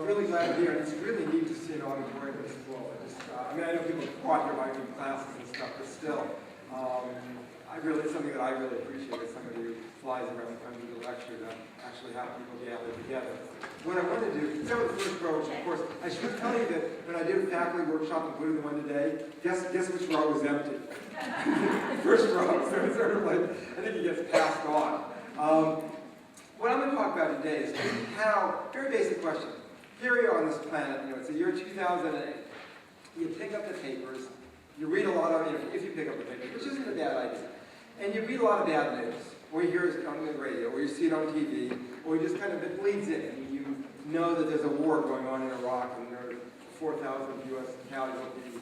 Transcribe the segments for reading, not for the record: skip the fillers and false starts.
really glad to be here. And it's really neat to see an auditorium this full. I mean, I know people go out here by doing classes and stuff, but still, it's something that I really appreciate as somebody who flies around the country to lecture, to actually have people gather together. What I want to do, except for the first row, which of course, I should tell you that when I did a faculty workshop, including the one today, guess which row was empty? First row, so it's sort of like, I think it gets passed on. What I'm going to talk about today is how, very basic question. Here we are on this planet, it's the year 2008. You pick up the papers, you read a lot of, if you pick up the papers, which isn't a bad idea, and you read a lot of bad news, or you hear it on the radio, or you see it on TV, or you just kind of, it bleeds in, and you know that there's a war going on in Iraq, and there are 4,000 U.S. casualties,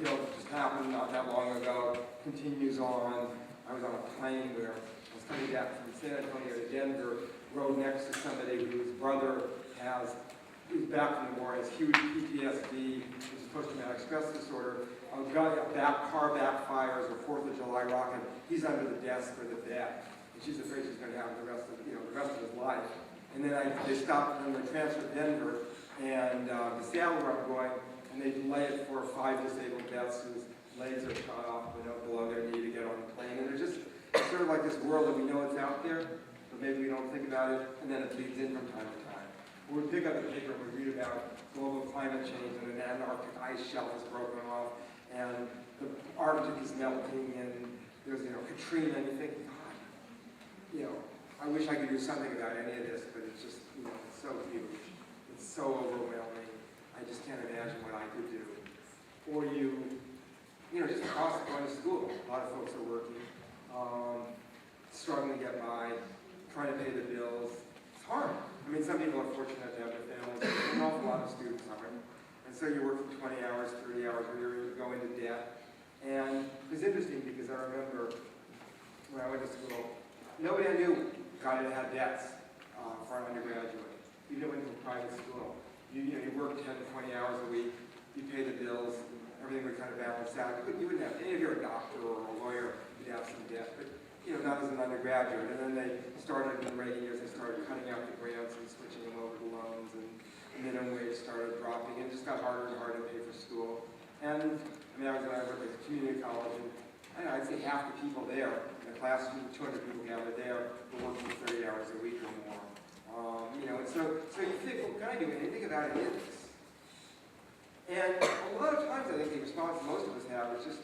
killed, just happened not that long ago, continues on. I was on a plane where I was coming back from San Antonio to Denver, rode next to somebody whose brother who's back from the war, has huge PTSD, which is post-traumatic stress disorder. Car backfires, or 4th of July rocket. He's under the desk for the death, and she's afraid she's going to have the rest of his life. And then they stopped and they transferred Denver, and the Seattle where I'm going, and they delay it for 5 disabled vets whose legs are cut off below their knee to get on the plane. And they're just sort of like this world that we know it's out there, but maybe we don't think about it, and then it bleeds in from time to time. We pick up the paper and we read about global climate change, and an Antarctic ice shelf is broken off, and the Arctic is melting, and there's Katrina, and you think, God, I wish I could do something about any of this, but it's just it's so huge, it's so overwhelming. I just can't imagine what I could do. Or just the cost of going to school. A lot of folks are working, struggling to get by, trying to pay the bills. It's hard. I mean, some people are fortunate to have their families, but an awful lot of students aren't. And so you work for 20 hours, 30 hours, or you're going to debt. And it was interesting because I remember when I went to school, nobody I knew had debts for an undergraduate. Even went to a private school. You work 10 to 20 hours a week, you pay the bills, everything would kind of balance out. You wouldn't have, any of you are a doctor or a lawyer, you'd have some debt, but not as an undergraduate. And then they started in the Reagan years, they started cutting out the grants and switching them over to loans, and minimum wage started dropping, and it just got harder and harder to pay for school. And I went to community college, and I'd say half the people there in the classroom, 200 people gathered there, were working 30 hours a week or more. And so you think, well, can I do anything about it? And a lot of times I think the response most of us have is just,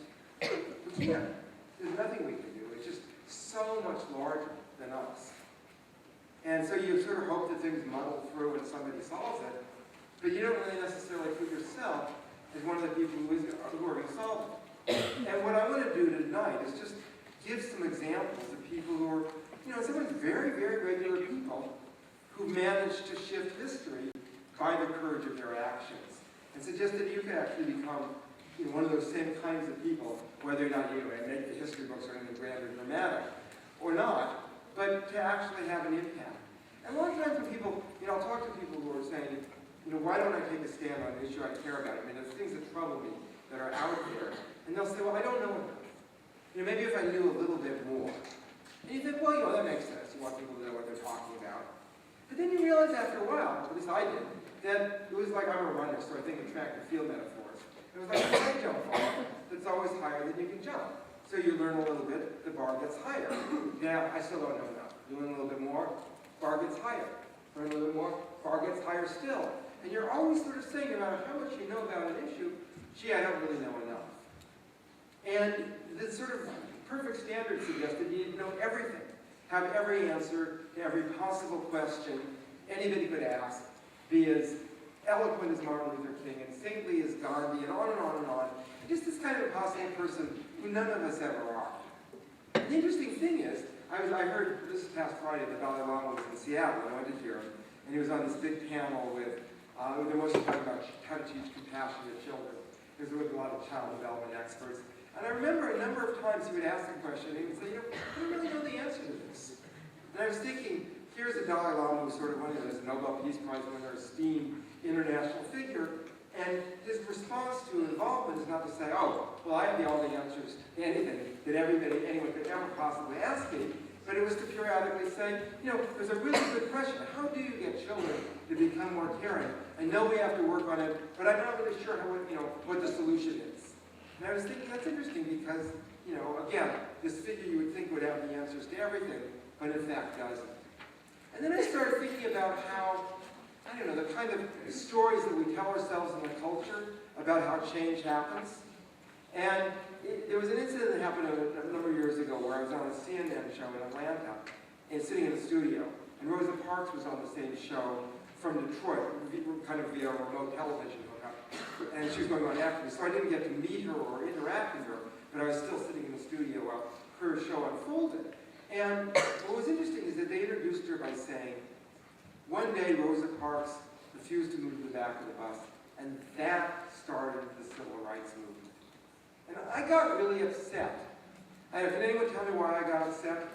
we can't. There's nothing we can do. It's just so much larger than us. And so you sort of hope that things muddle through and somebody solves it, but you don't really necessarily put yourself as one of the people who are going to solve it. And what I want to do tonight is just give some examples of people who are, sometimes very, very regular people who managed to shift history by the courage of their actions. And suggest that you can actually become one of those same kinds of people, whether or not you make the history books or anything grand or dramatic, or not, but to actually have an impact. And a lot of times when people, I'll talk to people who are saying, why don't I take a stand on an issue I care about? There's things that trouble me that are out there. And they'll say, well, I don't know enough. Maybe if I knew a little bit more. And you think, well, that makes sense. You want people to know what they're talking about. But then you realize after a while, at least I did, that it was like I'm a runner, so I think in track and field metaphors. It was like a high jump bar that's always higher than you can jump. So you learn a little bit, the bar gets higher. Yeah, I still don't know enough. You learn a little bit more, bar gets higher. Learn a little bit more, bar gets higher still. And you're always sort of saying, no matter how much you know about an issue, gee, I don't really know enough. And the sort of perfect standard suggests that you know everything. Have every answer to every possible question anybody could ask. Be as eloquent as Martin Luther King and saintly as Gandhi, and on and on and on. Just this kind of impossible person who none of us ever are. And the interesting thing is, I heard this past Friday the Dalai Lama was in Seattle, and I went to hear him, and he was on this big panel with, they were mostly talking about how to teach compassion to children. He was with a lot of child development experts. And I remember a number of times he would ask a question, and he would say, I don't really know the answer to this. And I was thinking, here's a Dalai Lama who's sort of one of those Nobel Peace Prize winner, esteemed international figure, and his response to involvement is not to say, oh, well, I have all the answers to anything that anyone could ever possibly ask me, but it was to periodically say, there's a really good question. How do you get children to become more caring I know we have to work on it, but I'm not really sure what the solution is. And I was thinking that's interesting because, again, this figure you would think would have the answers to everything, but in fact doesn't. And then I started thinking about how, the kind of stories that we tell ourselves in the culture about how change happens. And there was an incident that happened a number of years ago where I was on a CNN show in Atlanta and sitting in the studio. And Rosa Parks was on the same show from Detroit, kind of via a remote television hookup. And she was going on after me, so I didn't get to meet her or interact with her, but I was still sitting in the studio while her show unfolded. And what was interesting is that they introduced her by saying, one day Rosa Parks refused to move to the back of the bus, and that started the civil rights movement. And I got really upset. Can anyone tell me why I got upset?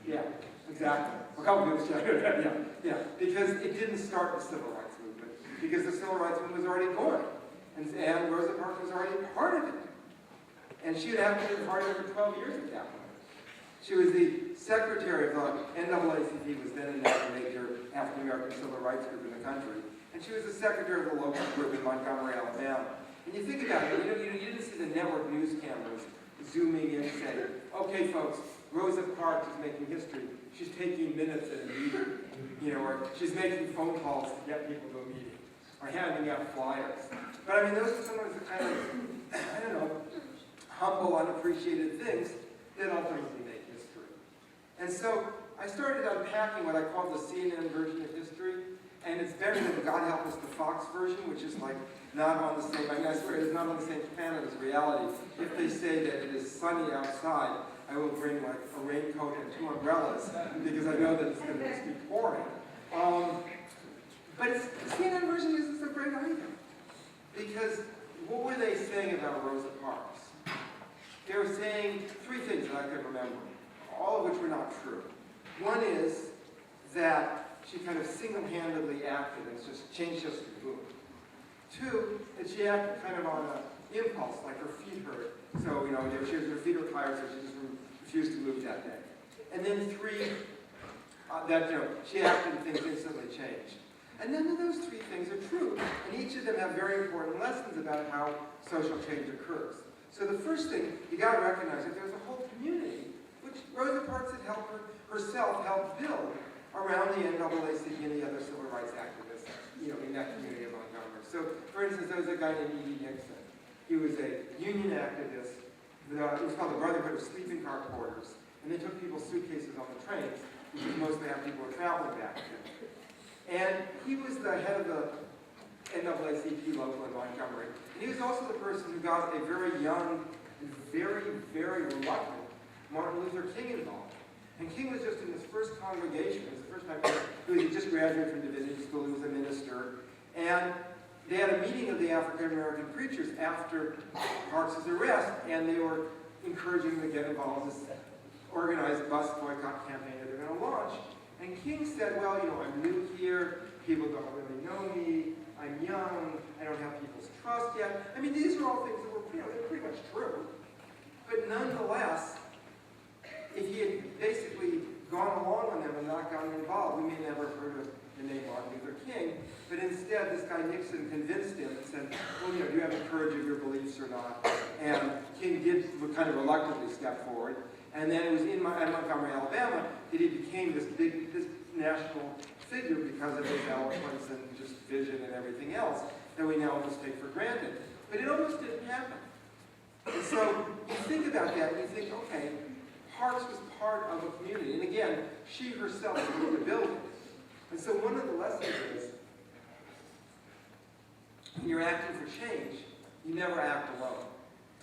Yeah, exactly. A couple people said, yeah. Because it didn't start the civil rights movement. Because the civil rights movement was already going. And Rosa Parks was already part of it. And she had actually been part of it for 12 years at that point. She was the secretary of the NAACP, was then a major African-American civil rights group in the country. And she was the secretary of the local group in Montgomery, Alabama. And you think about it, you didn't see the network news cameras zooming in saying, okay folks, Rosa Parks is making history. She's taking minutes at a meeting, or she's making phone calls to get people to a meeting, or handing out flyers. But those are sometimes the kind of, humble, unappreciated things that ultimately make history. And so I started unpacking what I call the CNN version of history, and it's better than, God help us, the Fox version, which is like not on the same, I swear it is not on the same planet as reality. If they say that it is sunny outside, I will bring like a raincoat and 2 umbrellas, because I know that it's going to be pouring. But the CNN version is a great idea. Because what were they saying about Rosa Parks? They were saying 3 things that I could remember, all of which were not true. One is that she kind of single-handedly acted and just changed history. Boom. 2, that she acted kind of on an impulse, like her feet hurt. So, her feet were tired, so she just refused to move that day. And then 3, that, she acted and things instantly changed. And none of those 3 things are true. And each of them have very important lessons about how social change occurs. So the first thing, you got to recognize that there's a whole community, which Rosa Parks had herself helped build around the NAACP and the other civil rights activists, in that community of Montgomery. So, for instance, there was a guy named E.D. Nixon. He was a union activist. It was called the Brotherhood of Sleeping Car Porters. And they took people's suitcases on the trains, because mostly how people were traveling back then. And he was the head of the NAACP local in Montgomery. And he was also the person who got a very young and very, very reluctant Martin Luther King involved. And King was just in his first congregation. It was the first time he had just graduated from divinity school. He was a minister. And they had a meeting of the African-American preachers after Parks' arrest, and they were encouraging him to get involved in this organized bus boycott campaign that they're going to launch. And King said, well, I'm new here. People don't really know me. I'm young. I don't have people's trust yet. These are all things that were, they're pretty much true. But nonetheless, if he had basically gone along on them and not gotten involved, we may never have heard of the name Martin Luther King. But instead, this guy Nixon convinced him and said, well, do you have the courage of your beliefs or not? And King did kind of reluctantly step forward. And then it was in Montgomery, Alabama, that he became this national figure because of his eloquence and just vision and everything else that we now almost take for granted. But it almost didn't happen. And so you think about that and you think, okay, Parks was part of a community. And again, she herself moved the building. And so one of the lessons is, when you're acting for change, you never act alone.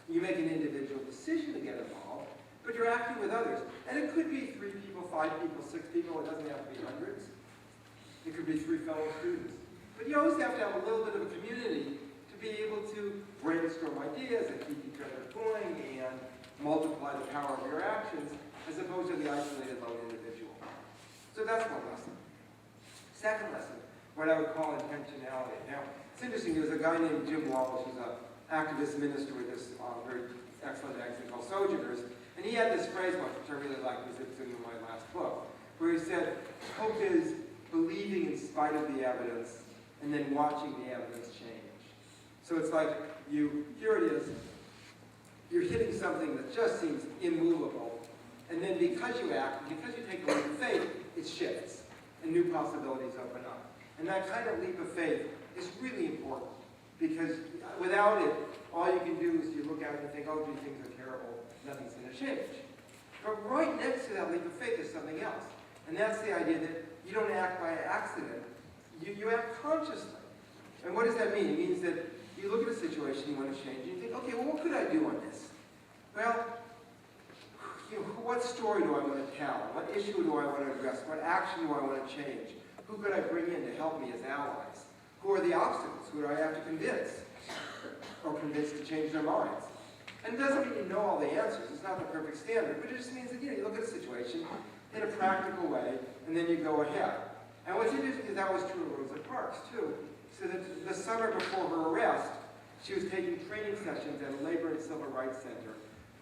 You make an individual decision to get involved, but you're acting with others. And it could be 3 people, 5 people, 6 people. It doesn't have to be hundreds. It could be 3 fellow students. But you always have to have a little bit of a community to be able to brainstorm ideas and keep each other going and multiply the power of your actions as opposed to the isolated lone individual. So that's one lesson. Second lesson, what I would call intentionality. Now, it's interesting, there was a guy named Jim Wallace, who's an activist minister with this very excellent accent called Sojourners, and he had this phrase once, which I really like, because it's in my last book, where he said, hope is believing in spite of the evidence, and then watching the evidence change. So it's like here it is, you're hitting something that just seems immovable, and then because you act, because you take a leap of faith, it shifts, and new possibilities open up. And that kind of leap of faith is really important, because without it, all you can do is you look out and think, oh, gee, things are terrible, nothing's going to change. But right next to that leap of faith is something else. And that's the idea that you don't act by accident, you act consciously. And what does that mean? It means that you look at a situation you want to change, and you think, okay, well, what could I do on this? Well, what story do I want to tell? What issue do I want to address? What action do I want to change? Who could I bring in to help me as allies? Who are the obstacles? Who do I have to convince? Or convince to change their minds? And it doesn't mean you know all the answers. It's not the perfect standard. But it just means that you look at a situation in a practical way, and then you go ahead. And what's interesting is that was true of Rosa Parks, too. So that the summer before her arrest, she was taking training sessions at a labor and civil rights center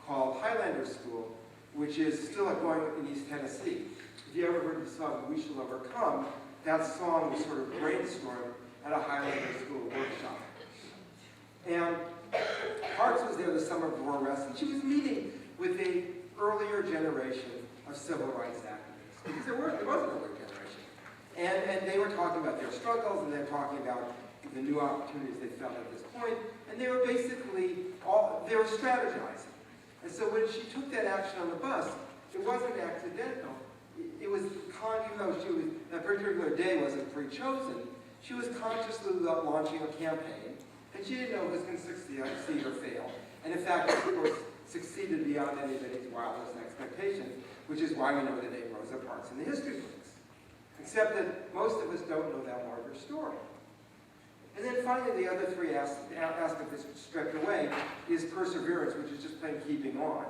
called Highlander School, which is still going in East Tennessee. If you ever heard the song We Shall Overcome, that song was sort of brainstormed at a Highlander School workshop. And Parks was there the summer before arrest, and she was meeting with an earlier generation of civil rights activists. Because there was an earlier generation. And they were talking about their struggles, and they were talking about the new opportunities they felt at this point, and they were basically, they were strategizing. And so when she took that action on the bus, it wasn't accidental. It was, even though that particular day wasn't pre-chosen, she was consciously launching a campaign, and she didn't know if it was going to succeed or fail. And in fact, of course, succeeded beyond anybody's wildest expectations, which is why we know the name Rosa Parks in the history books. Except that most of us don't know that larger story. And then finally, the other three aspects that's stripped away is perseverance, which is just plain keeping on.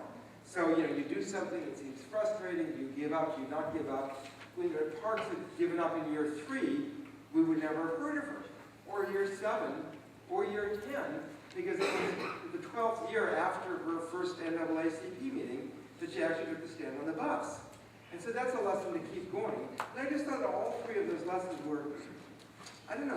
So, you do something, it seems frustrating, you give up, you not give up. When Parks had given up in year 3, we would never have heard of her. Or year 7, or year 10, because it was the 12th year after her first NAACP meeting that she actually took the stand on the bus. And so that's a lesson to keep going. And I just thought all 3 of those lessons were,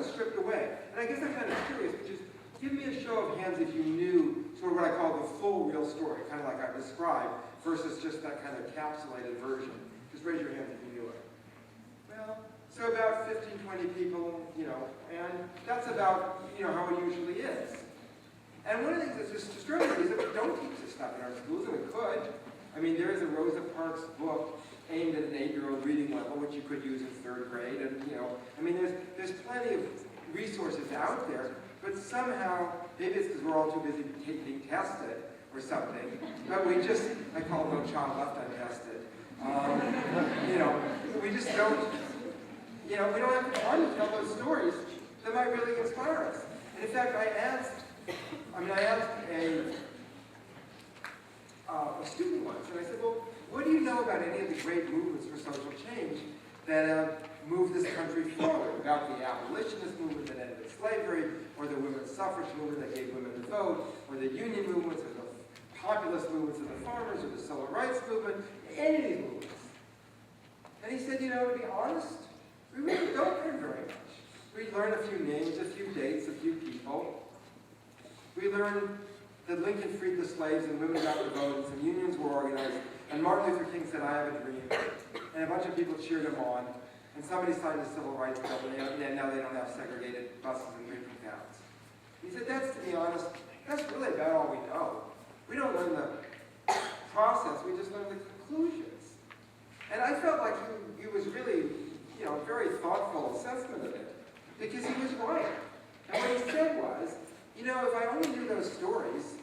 stripped away. And I guess I'm kind of curious, but just give me a show of hands if you knew sort of what I call the full real story, kind of like I described, versus just that kind of encapsulated version. Just raise your hand if you knew it. Well, so about 15, 20 people, and that's about, how it usually is. And one of the things that's just disturbing is that we don't teach this stuff in our schools, and we could. I mean, there is a Rosa Parks book aimed at an 8-year-old reading level, which you could use in 3rd grade, and, there's plenty of resources out there, but somehow, maybe it's because we're all too busy being tested or something, but we just, I call No Child Left Untested. We just don't, we don't have the time to tell those stories that might really inspire us. And in fact, I asked a student once, and I said, well, what do you know about any of the great movements for social change that have moved this country forward? About the abolitionist movement that ended slavery, or the women's suffrage movement that gave women the vote, or the union movements, or the populist movements of the farmers, or the civil rights movement, any of these movements. And he said, to be honest, we really don't learn very much. We learn a few names, a few dates, a few people. We learn that Lincoln freed the slaves and women got the vote and some unions were organized. And Martin Luther King said, I have a dream. And a bunch of people cheered him on. And somebody signed the civil rights bill, and now they don't have segregated buses and drinking fountains. He said, that's, to be honest, that's really about all we know. We don't learn the process, we just learn the conclusions. And I felt like he was really, a very thoughtful assessment of it, because he was right. And what he said was, if I only knew those stories,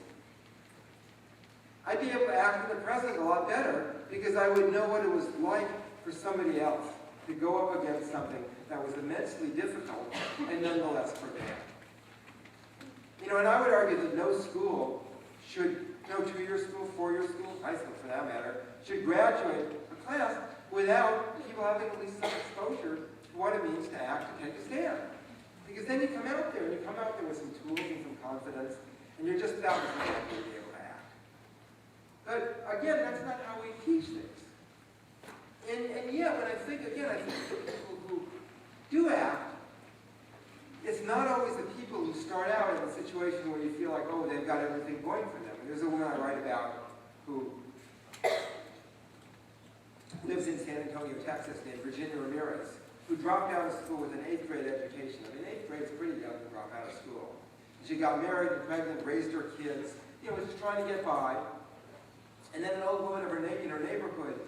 I'd be able to act in the present a lot better, because I would know what it was like for somebody else to go up against something that was immensely difficult and nonetheless prevail. And I would argue that no school should, no 2-year school, 4-year school, high school for that matter, should graduate a class without people having at least some exposure to what it means to act and take a stand. Because then you come out there, and you come out there with some tools and some confidence, and you're just that much more likely to be able to act. But again, that's not how we teach things. And yet, when I think of people who for them. There's a woman I write about who lives in San Antonio, Texas, named Virginia Ramirez, who dropped out of school with an 8th grade education. I mean, 8th grade is pretty young to drop out of school. She got married and pregnant, raised her kids, was just trying to get by. And then an old woman in her neighborhood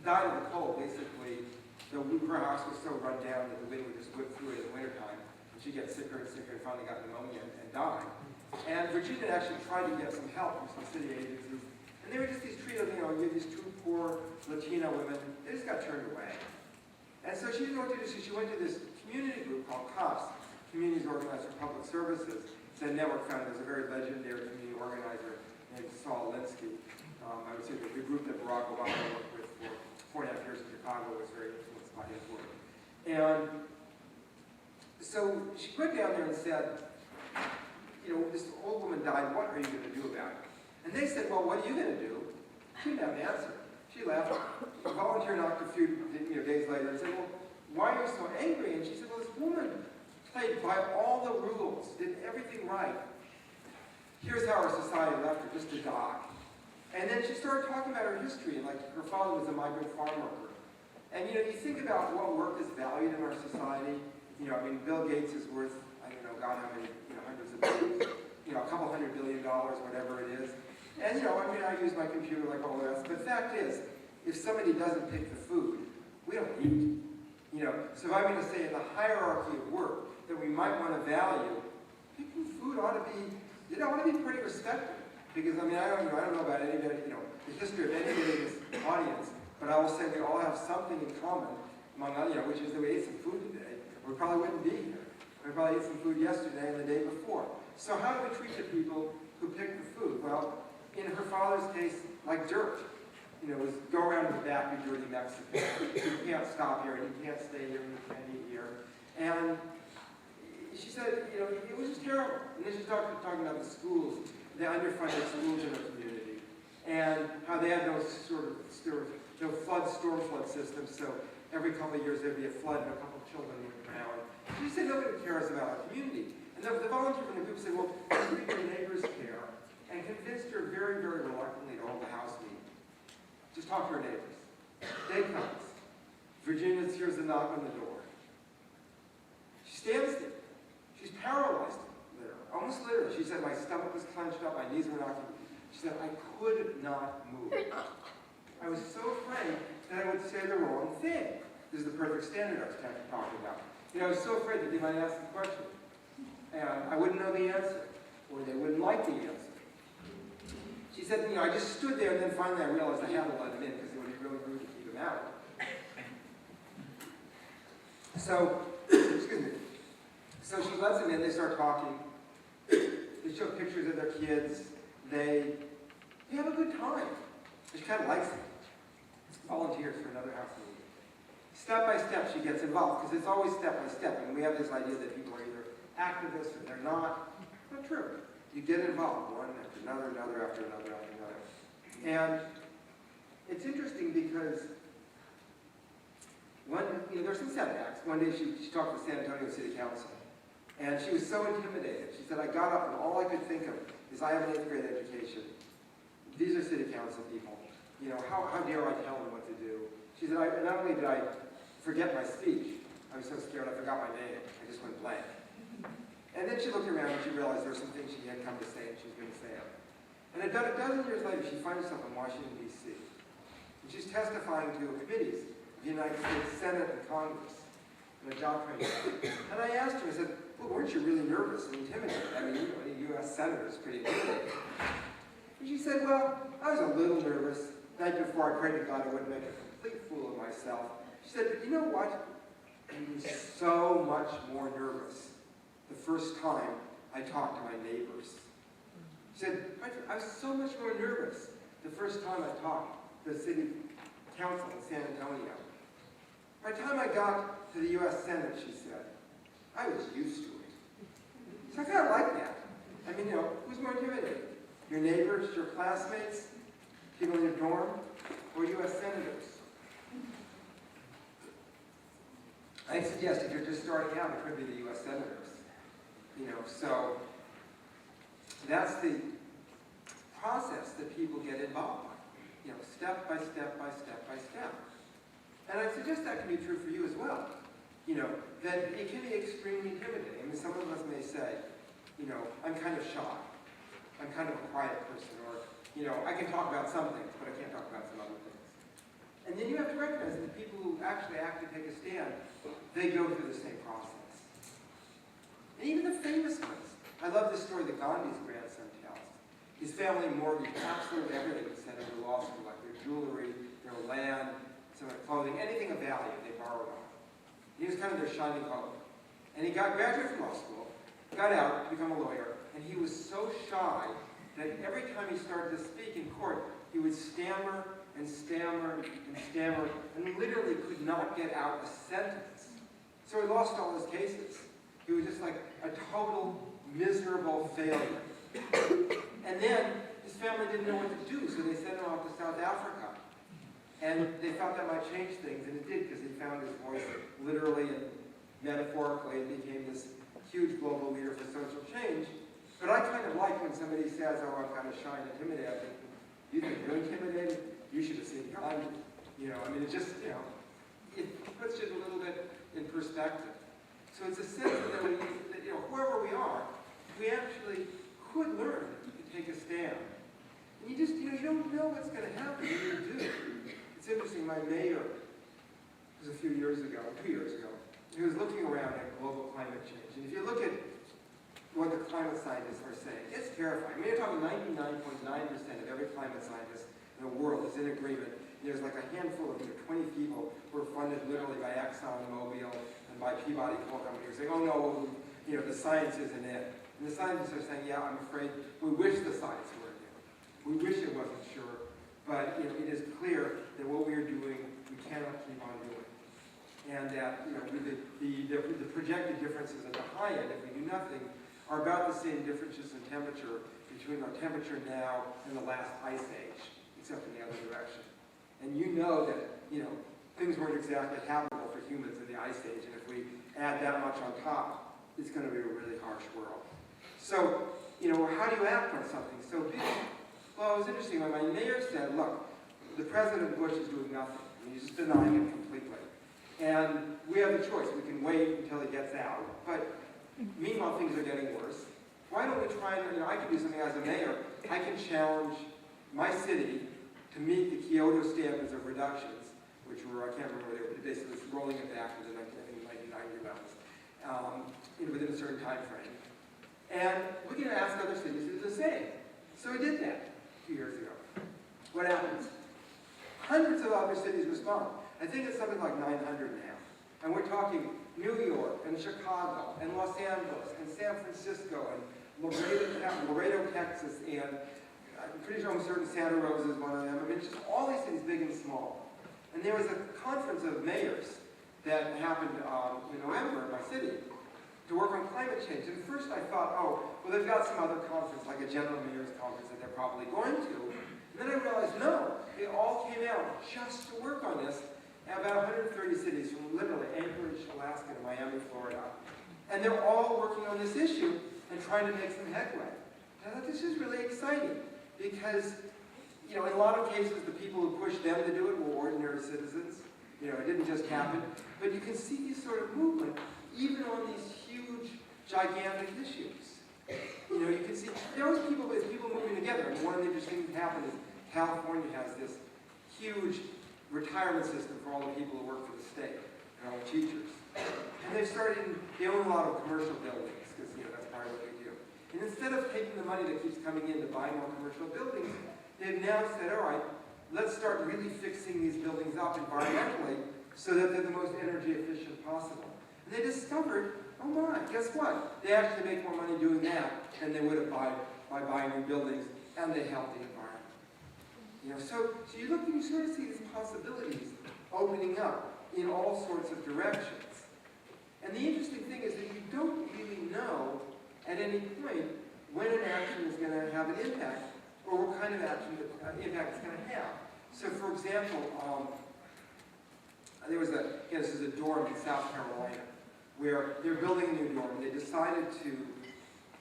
died of the cold, basically. Her house was so run down that the wind would just whip through it in the wintertime. And she gets sicker and sicker and finally got pneumonia and died. And Virginia actually tried to get some help from some city agencies. And they were just these trio, you had these two poor Latino women. They just got turned away. And so she didn't know what to do. So she went to this community group called COPS, Communities Organized for Public Services. It's a network founded. There's a very legendary community organizer named Saul Alinsky. I would say that the group that Barack Obama worked with for 4.5 years in Chicago was very influenced by his work. And so she went down there and said, this old woman died, what are you going to do about it? And they said, well, what are you going to do? She didn't have an answer. She left. A volunteer knocked a few days later and said, well, why are you so angry? And she said, well, this woman played by all the rules, did everything right. Here's how our society left her, just to die. And then she started talking about her history, and like her father was a migrant farm worker. And you think about what work is valued in our society. Bill Gates is worth, I don't know, God, how many, hundreds of billions, a couple $100 billion, whatever it is. And I use my computer like all the rest. But the fact is, if somebody doesn't pick the food, we don't eat. So if I'm going to say in the hierarchy of work that we might want to value, picking food ought to be pretty respected. Because I don't know about anybody, the history of anybody in this audience, but I will say we all have something in common among others, which is that we ate some food today. We probably wouldn't be here. We probably ate some food yesterday and the day before. So how do we treat the people who pick the food? Well, in her father's case, like dirt. Was go around in the back, you dirty Mexican. You can't stop here, and you can't stay here, and you can't eat here. And she said, it was just terrible. And then she started talking about the schools, the underfunded schools in her community, and how they had no storm flood system, so every couple of years there'd be a flood and a couple of children would drown. She said nobody cares about our community. And the volunteer from the group said, well, treat your neighbors care, and convinced her very, very reluctantly to hold the house meeting. Just talk to her neighbors. Day comes. Virginia hears a knock on the door. She stands there. She's paralyzed, almost literally. She said, my stomach was clenched up, my knees were knocking. She said, I could not move. I was so afraid that I would say the wrong thing. This is the perfect standard I was talking about. I was so afraid that they might ask the question. And I wouldn't know the answer, or they wouldn't like the answer. She said, I just stood there, and then finally I realized I had to let him in because it would be really rude to keep him out. So, excuse me. So she lets him in, they start talking. They show pictures of their kids. They have a good time. She kind of likes it. Volunteers for another house meeting. Step by step, she gets involved, because it's always step by step. And we have this idea that people are either activists or they're not. It's not true. You get involved, one after another, another after another after another. And it's interesting because there's some setbacks. One day she talked to San Antonio City Council. And she was so intimidated. She said, I got up and all I could think of is I have an 8th grade education. These are city council people. How dare I tell them what to do? She said, not only did I forget my speech, I was so scared I forgot my name. I just went blank. And then she looked around and she realized there were some things she had come to say and she was going to say them. And about a dozen years later, she finds herself in Washington, D.C. And she's testifying to committees of the United States Senate and Congress in a job training. And I asked her, I said, well, weren't you really nervous and intimidated? A U.S. senator is pretty intimidating. And she said, well, I was a little nervous. The night before I prayed to God I wouldn't make a complete fool of myself. She said, but you know what? I was so much more nervous the first time I talked to my neighbors. She said, I was so much more nervous the first time I talked to the city council in San Antonio. By the time I got to the U.S. Senate, she said, I was used to it. So I kind of like that. Who's more intimidating? Your neighbors, your classmates, people in your dorm, or U.S. senators? I suggest if you're just starting out, it could be the U.S. senators. So That's the process that people get involved in, step by step by step by step. And I suggest that can be true for you as well. That it can be extremely intimidating. I mean, some of us may say, I'm kind of shy. I'm kind of a quiet person, or, I can talk about some things, but I can't talk about some other things. And then you have to recognize that the people who actually act to take a stand, they go through the same process. And even the famous ones. I love this story that Gandhi's grandson tells. His family mortgaged absolutely everything to send him to law school, like their jewelry, their land, some of their clothing, anything of value they borrowed on. He was kind of their shining hope. And he graduated from law school, got out to become a lawyer, and he was so shy that every time he started to speak in court, he would stammer and stammer and stammer, and literally could not get out a sentence. So he lost all his cases. He was just like a total miserable failure. And then his family didn't know what to do, so they sent him off to South Africa. And they thought that might change things, and it did, because he found his voice literally and metaphorically and became this huge global leader for social change. But I kind of like when somebody says, oh, I'm kind of shy and intimidated. I think, you think you're intimidated? You should have seen God. It just, it puts it a little bit in perspective. So it's a sense that, whoever we are, we actually could learn to take a stand. And you just, you don't know what's going to happen when you do. It's interesting, my mayor, it was a few years ago, 2 years ago, he was looking around at global climate change. And if you look at what the climate scientists are saying, it's terrifying. I mean, you're talking 99.9% of every climate scientist in the world is in agreement. There's like a handful of 20 people who are funded literally by Exxon Mobil and by Peabody Coal Company who are saying, oh no, the science isn't it. And the scientists are saying, yeah, I'm afraid we wish the science were it. We wish it wasn't sure. But it is clear that what we are doing, we cannot keep on doing. And that the projected differences at the high end, if we do nothing, are about the same differences in temperature between our temperature now and the last ice age, except in the other direction. And you know that things weren't exactly habitable for humans in the ice age, and if we add that much on top, it's going to be a really harsh world. So, how do you act on something so big? Well, it was interesting when my mayor said, look, the President Bush is doing nothing. I mean, he's just denying it completely. And we have a choice. We can wait until he gets out. But meanwhile, things are getting worse. Why don't we try and, I can do something as a mayor. I can challenge my city to meet the Kyoto standards of reductions, which were, I can't remember, they were basically rolling it back to the 1990 levels, within a certain time frame. And we can ask other cities to do the same. So we did that 2 years ago. What happens? Hundreds of other cities respond. I think it's something like 900 now. And we're talking New York and Chicago and Los Angeles and San Francisco and Laredo, Texas, and I'm pretty sure I'm certain Santa Rosa is one of them. I mean, just all these cities, big and small. And there was a conference of mayors that happened in November in my city to work on climate change. And first I thought, oh, well, they've got some other conference, like a general mayor's conference that they're probably going to. And then I realized, no, they all came out just to work on this. And about 130 cities from literally Anchorage, Alaska to Miami, Florida. And they're all working on this issue and trying to make some headway. And I thought this is really exciting because, in a lot of cases, the people who pushed them to do it were ordinary citizens. It didn't just happen. But you can see this sort of movement even on these huge, gigantic issues. You can see there was people moving together. And one of the interesting things that happened is California has this huge retirement system for all the people who work for the state and all the teachers. And they own a lot of commercial buildings because that's part of what they do. And instead of taking the money that keeps coming in to buy more commercial buildings, they've now said, all right, let's start really fixing these buildings up environmentally so that they're the most energy efficient possible. And they discovered, oh my, guess what? They actually make more money doing that than they would have by buying new buildings, and they help the environment. So you look and you sort of see these possibilities opening up in all sorts of directions. And the interesting thing is that you don't really know at any point when an action is going to have an impact or what kind of action impact it's going to have. So for example, there was this is a dorm in South Carolina where they're building a new dorm, and they decided to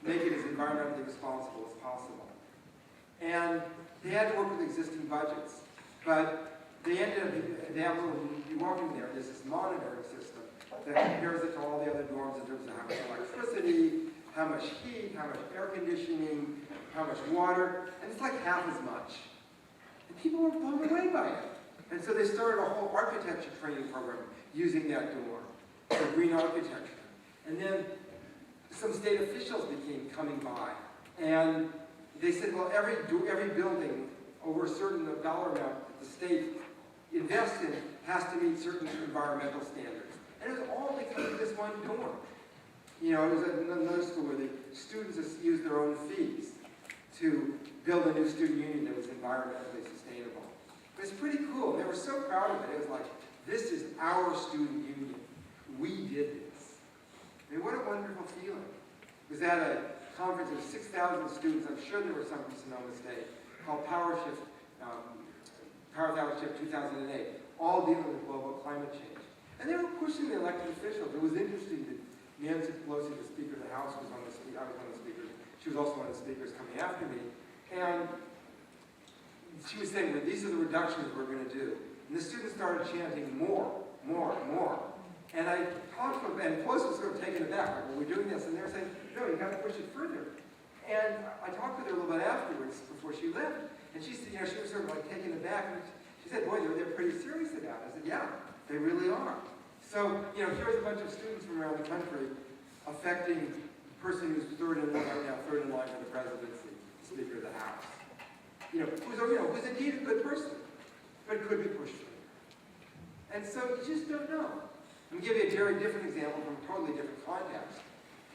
make it as environmentally responsible as possible. And they had to work with existing budgets, but they ended up, you walk in there, there's this monitoring system that compares it to all the other dorms in terms of how much electricity, how much heat, how much air conditioning, how much water, and it's like half as much. And people were blown away by it. And so they started a whole architecture training program using that dorm, for green architecture. And then some state officials became coming by, and they said, well, every building over a certain dollar amount that the state invests in has to meet certain environmental standards. And it was all because of this one dorm. You know, it was another school where the students used their own fees to build a new student union that was environmentally sustainable. It was pretty cool. They were so proud of it. It was like, this is our student union. We did this. I mean, what a wonderful feeling. It was at a conference of 6,000 students. I'm sure there were some from Sonoma State, called Power Shift 2008, all dealing with global climate change. And they were pushing the elected officials. It was interesting that Nancy Pelosi, the Speaker of the House, was on the speaker. I was one of the speakers. She was also one of the speakers coming after me. And she was saying that these are the reductions we're going to do. And the students started chanting more, more, more. And I talked to them, and Pelosi was sort of taken aback, like, well, we're doing this. And they were saying, no, you got to push it further. And I talked with her a little bit afterwards, before she left. And she said, you know, she was sort of like taken aback. And she said, boy, they're pretty serious about it. I said, yeah, they really are. So, you know, here's a bunch of students from around the country affecting the person who's third in line right now, third in line for the presidency, Speaker of the House. You know, who's indeed a good person, but could be pushed further. And so you just don't know. I'm going to give you a very different example from a totally different context.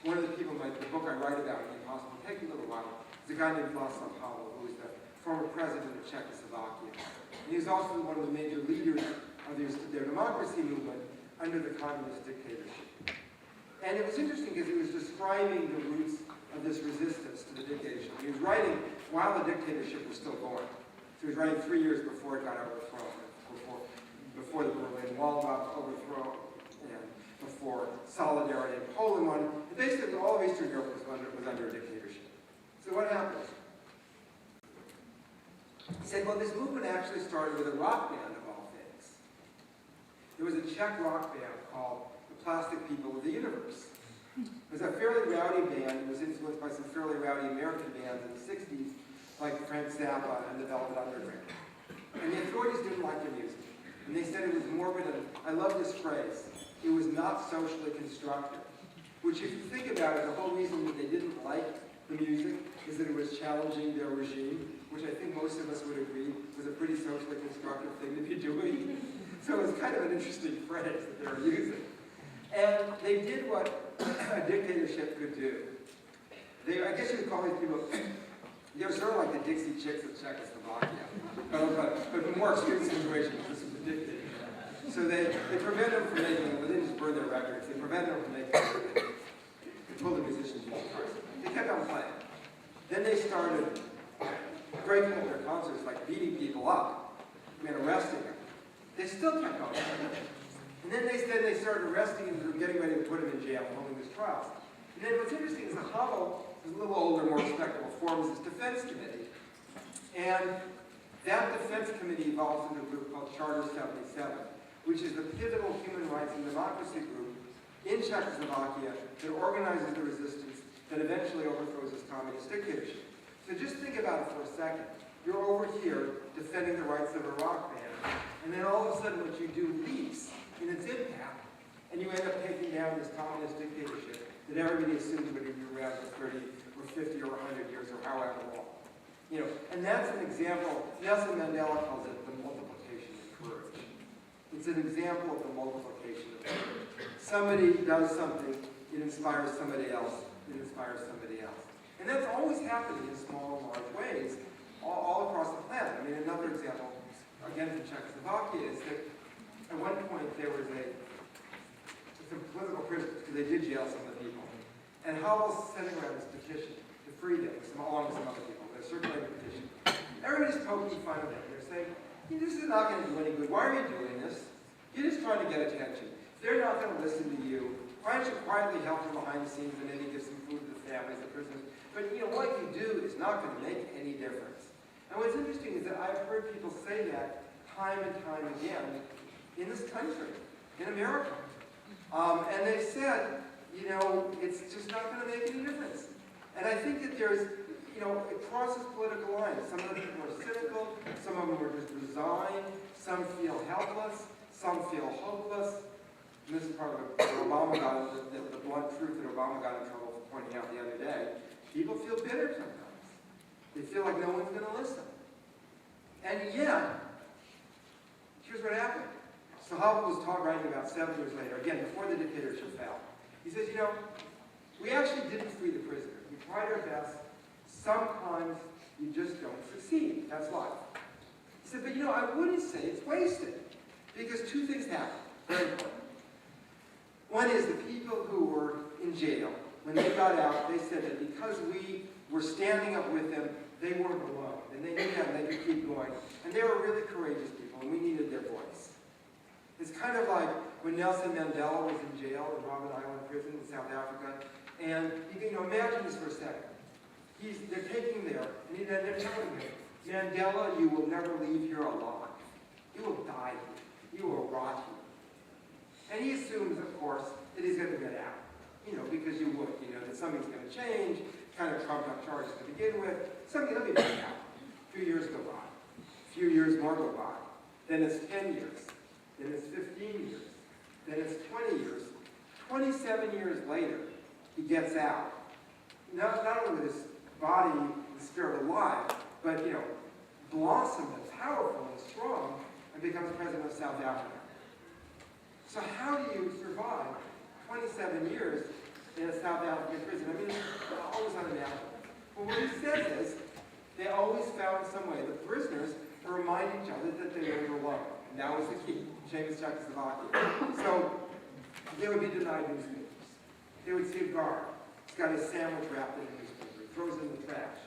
One of the people in the book I write about, in The Impossible Take a Little While, is a guy named Václav Havel, who was the former president of Czechoslovakia. And he was also one of the major leaders of their democracy movement under the communist dictatorship. And it was interesting because he was describing the roots of this resistance to the dictatorship. He was writing while the dictatorship was still going. So he was writing 3 years before it got overthrown, before the Berlin Wall got overthrown, and before Solidarity in Poland won. And basically all of Eastern Europe was under a dictatorship. So what happened? He said, well, this movement actually started with a rock band of all things. There was a Czech rock band called the Plastic People of the Universe. It was a fairly rowdy band. It was influenced by some fairly rowdy American bands in the 60s, like Frank Zappa and the Velvet Underground. And the authorities didn't like the music. And they said it was morbid, and I love this phrase, it was not socially constructive. Which, if you think about it, the whole reason that they didn't like the music is that it was challenging their regime, which I think most of us would agree was a pretty socially constructive thing to be doing. So it was kind of an interesting phrase that they were using. And they did what a dictatorship could do. I guess you would call these people, they're sort of like the Dixie Chicks of Czechoslovakia, but more extreme situation. This was a dictatorship. So they prevented them from making, they didn't just burn their records, they prevented them from making music. They told the musicians to use cars. They kept on playing. Then they started breaking up their concerts, like beating people up, arresting them. They still kept on playing. And then they started arresting him and getting ready to put him in jail and holding his trials. And then what's interesting is that Havel, who's a little older, more respectable, forms this defense committee. And that defense committee evolves into a group called Charter 77, which is the pivotal human rights and democracy group in Czechoslovakia that organizes the resistance that eventually overthrows this communist dictatorship. So just think about it for a second. You're over here defending the rights of a rock band, and then all of a sudden what you do leaks in its impact, and you end up taking down this communist dictatorship that everybody assumed would be around for 30 or 50 or 100 years or however long. And that's an example. Nelson Mandela calls it the multiplication of courage. It's an example of the multiplication of courage. Somebody does something, it inspires somebody else, it inspires somebody else. And that's always happening in small and large ways, all across the planet. Another example, again from Czechoslovakia, is that at one point there was some political prisoners, because they did jail some of the people. And Havel's sending around this petition to free them, along with some other people. They're circulating a petition. Everybody's poking fun of them. They're saying, this is not going to do any good. Why are you doing this? You're just trying to get attention. If they're not going to listen to you, why don't you quietly help them behind the scenes and maybe give some food to the families of prisoners. But what you do is not going to make any difference. And what's interesting is that I've heard people say that time and time again in this country, in America. And they've said, it's just not going to make any difference. And I think that there's, it crosses political lines. Some of the people are cynical, some of them are just resigned, some feel helpless, some feel hopeless. And this is part of what Obama got, the blunt truth that Obama got in trouble for pointing out the other day. People feel bitter sometimes. They feel like no one's going to listen. And yet, here's what happened. So Havel was writing about 7 years later, again, before the dictatorship fell. He says, we actually didn't free the prisoners. We tried our best. Sometimes you just don't succeed. That's life. He said, but I wouldn't say it's wasted. Because two things happened. Very important. One is the people who were in jail, when they got out, they said that because we were standing up with them, they weren't alone. And they knew that and they could keep going. And they were really courageous people, and we needed their voice. It's kind of like when Nelson Mandela was in jail in Robben Island prison in South Africa. And you can imagine this for a second. They're taking there, and they're telling him, Mandela, you will never leave here alive. You will die here. You will rot here. And he assumes, of course, that he's going to get out. Because you would, that something's going to change, kind of trumped up charges to begin with. Something, let me back out. A few years go by. A few years more go by. Then it's 10 years. Then it's 15 years. Then it's 20 years. 27 years later, he gets out. Not only with his body and spirit alive, but, blossomed and powerful and strong, and becomes president of South Africa. So how do you survive 27 years in a South African prison? I mean, it's always unimaginable. But what he says is, they always found some way. The prisoners to remind each other that they were alone. And that was the key. Change Czechoslovakia. So they would be denied newspapers. They would see a guard. He's got his sandwich wrapped in a newspaper. He throws it in the trash.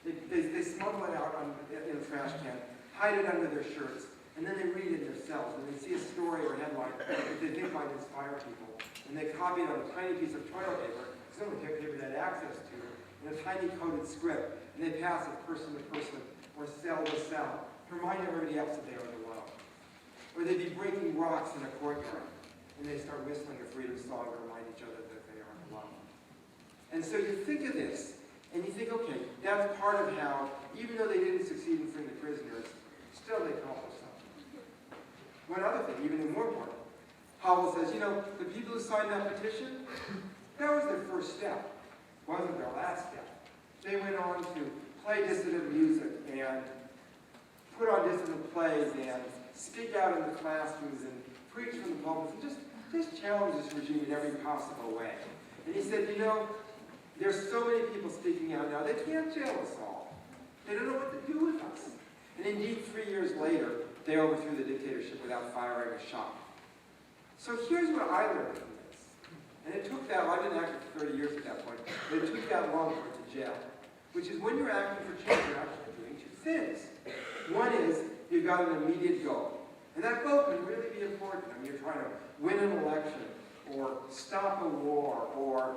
They smuggle it out in a trash can, hide it under their shirts, and then they read it themselves. And they see a story or a headline that they think might inspire people. And they copy it on a tiny piece of toilet paper, some of the paper they had access to, in a tiny coded script. And they pass it person to person or cell to cell to remind everybody else that they are alone. Or they'd be breaking rocks in a courtyard, and they start whistling a freedom song to remind each other that they aren't alone. And so you think of this, and you think, okay, that's part of how, even though they didn't succeed in freeing the prisoners, still they accomplished something. One other thing, even more important, Havel says, the people who signed that petition, that was their first step. It wasn't their last step. They went on to play dissident music and put on dissident plays and speak out in the classrooms and preach from the pulpits and just challenge this regime in every possible way. And he said, there's so many people speaking out now, they can't jail us all. They don't know what to do with us. And indeed, 3 years later, they overthrew the dictatorship without firing a shot. So here's what I learned from this. And it took that, I've been active for 30 years at that point, but it took that long for it to gel. Which is when you're acting for change, you're actually doing two things. One is, you've got an immediate goal. And that goal can really be important. I mean, you're trying to win an election, or stop a war, or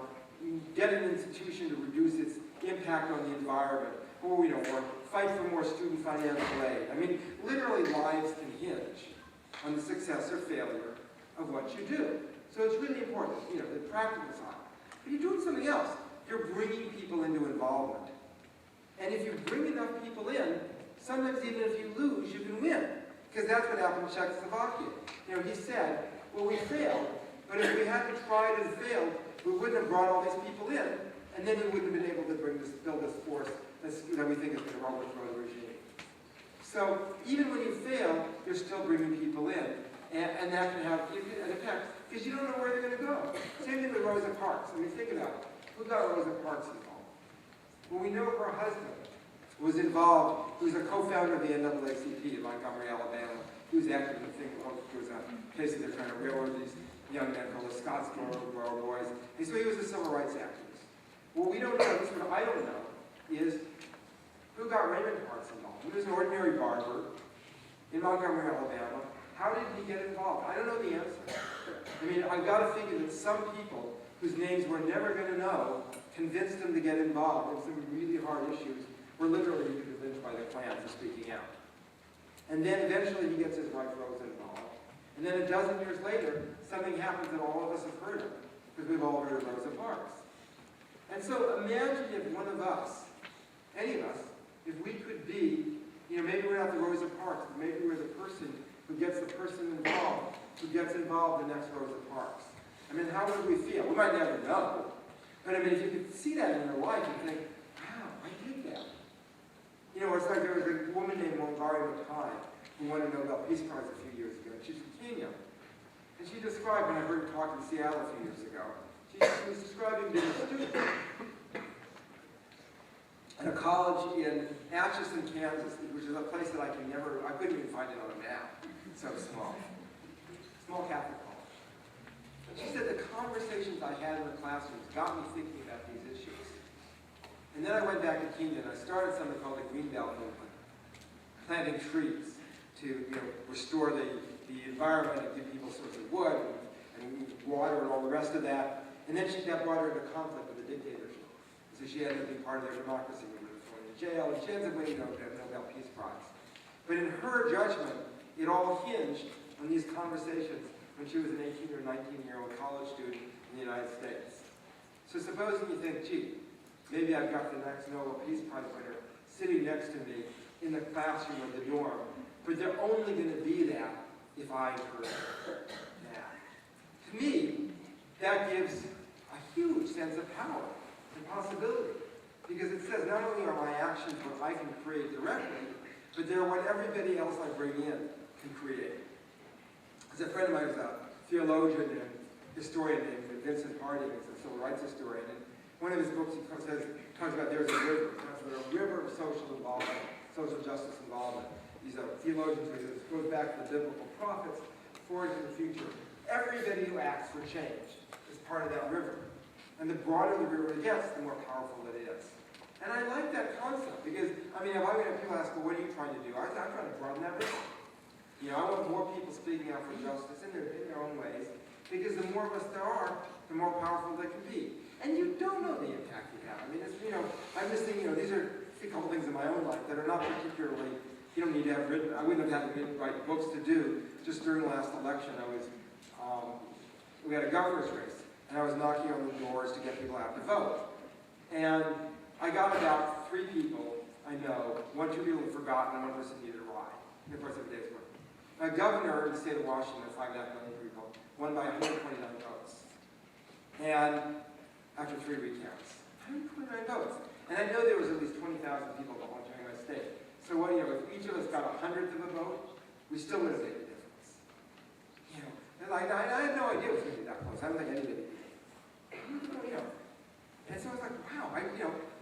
get an institution to reduce its impact on the environment, or fight for more student financial aid. I mean, literally lives can hinge on the success or failure of what you do. So it's really important, the practical side. But you're doing something else. You're bringing people into involvement. And if you bring enough people in, sometimes even if you lose, you can win. Because that's what happened in Czechoslovakia. He said, well, we failed, but if we hadn't tried and failed, we wouldn't have brought all these people in, and then we wouldn't have been able to build this force that we think is going to overthrow the regime. So even when you fail, you're still bringing people in, and that can have an effect, because you don't know where they're going to go. Same thing with Rosa Parks. I mean, think about it. Who got Rosa Parks involved? Well, we know her husband was involved. He was a co-founder of the NAACP in Montgomery, Alabama. He was active in the thing. There was a case that they're trying to railroad these young men called the Scottsboro Boys. And so he was a civil rights activist. What we don't know, at least what I don't know, is who got Raymond Parks involved. He was an ordinary barber in Montgomery, Alabama. How did he get involved? I don't know the answer. I mean, I've got to figure that some people whose names we're never going to know convinced him to get involved in some really hard issues where literally he was lynched by the Klan for speaking out. And then eventually he gets his wife Rosa involved. And then a dozen years later, something happens that all of us have heard of, because we've all heard of Rosa Parks. And so imagine if one of us, any of us, if we could be, maybe we're not the Rosa Parks, but maybe we're the person who gets the person involved, who gets involved in the next Rosa Parks. I mean, how would we feel? We might never know. But I mean, if you could see that in your life and think, wow, I did that. It's like there was a woman named Wangari Maathai who won a Nobel Peace Prize a few years ago. She's from Kenya. And she described, when I heard her talk in Seattle a few years ago, she was describing being a student at a college in Atchison, Kansas, which is a place that I couldn't even find it on a map. It's so small. Small Catholic college. And she said the conversations I had in the classrooms got me thinking about these issues. And then I went back to Kenya and I started something called the Green Belt Movement, planting trees to restore the environment and give people sources of wood and water and all the rest of that. And then she got brought her into conflict with the dictatorship. So she ended up being part of their democracy movement, thrown in jail, and she ends up winning the Nobel Peace Prize. But in her judgment, it all hinged on these conversations when she was an 18 or 19-year-old college student in the United States. So supposing you think, gee, maybe I've got the next Nobel Peace Prize winner sitting next to me in the classroom or the dorm, but they're only going to be that if I heard that. To me, that gives a huge sense of power and possibility, because it says not only are my actions what I can create directly, but they're what everybody else I bring in can create. There's a friend of mine who's a theologian and historian named Vincent Harding, he's a civil rights historian, and one of his books he talks about there's a river. He talks about a river of social involvement, social justice involvement. These are theologians who says it goes back to the biblical prophets, forward to the future. Everybody who acts for change is part of that river. And the broader the river gets, the more powerful it is. And I like that concept because, if I have people ask, well, what are you trying to do? I'm trying to broaden that river. I want more people speaking out for justice in their own ways, because the more of us there are, the more powerful they can be. And you don't know the impact you have. I'm just thinking, these are a couple things in my own life that are not particularly, you don't need to have written, I wouldn't have had to write books to do. Just during the last election, we had a governor's race, and I was knocking on the doors to get people out to vote. And I got about 3 people I know, 2 people have forgotten, and 1 person needed a ride in the course of a day's work. A governor in the state of Washington, 5.5 million people, won by 129 votes. And after 3 recounts, 129 votes. And I know there was at least 20,000 people volunteering in my state. So if each of us got 100th of a vote, we still would have made a difference. And I had no idea it was going to be that close. I don't think anybody did. And so I was like, wow,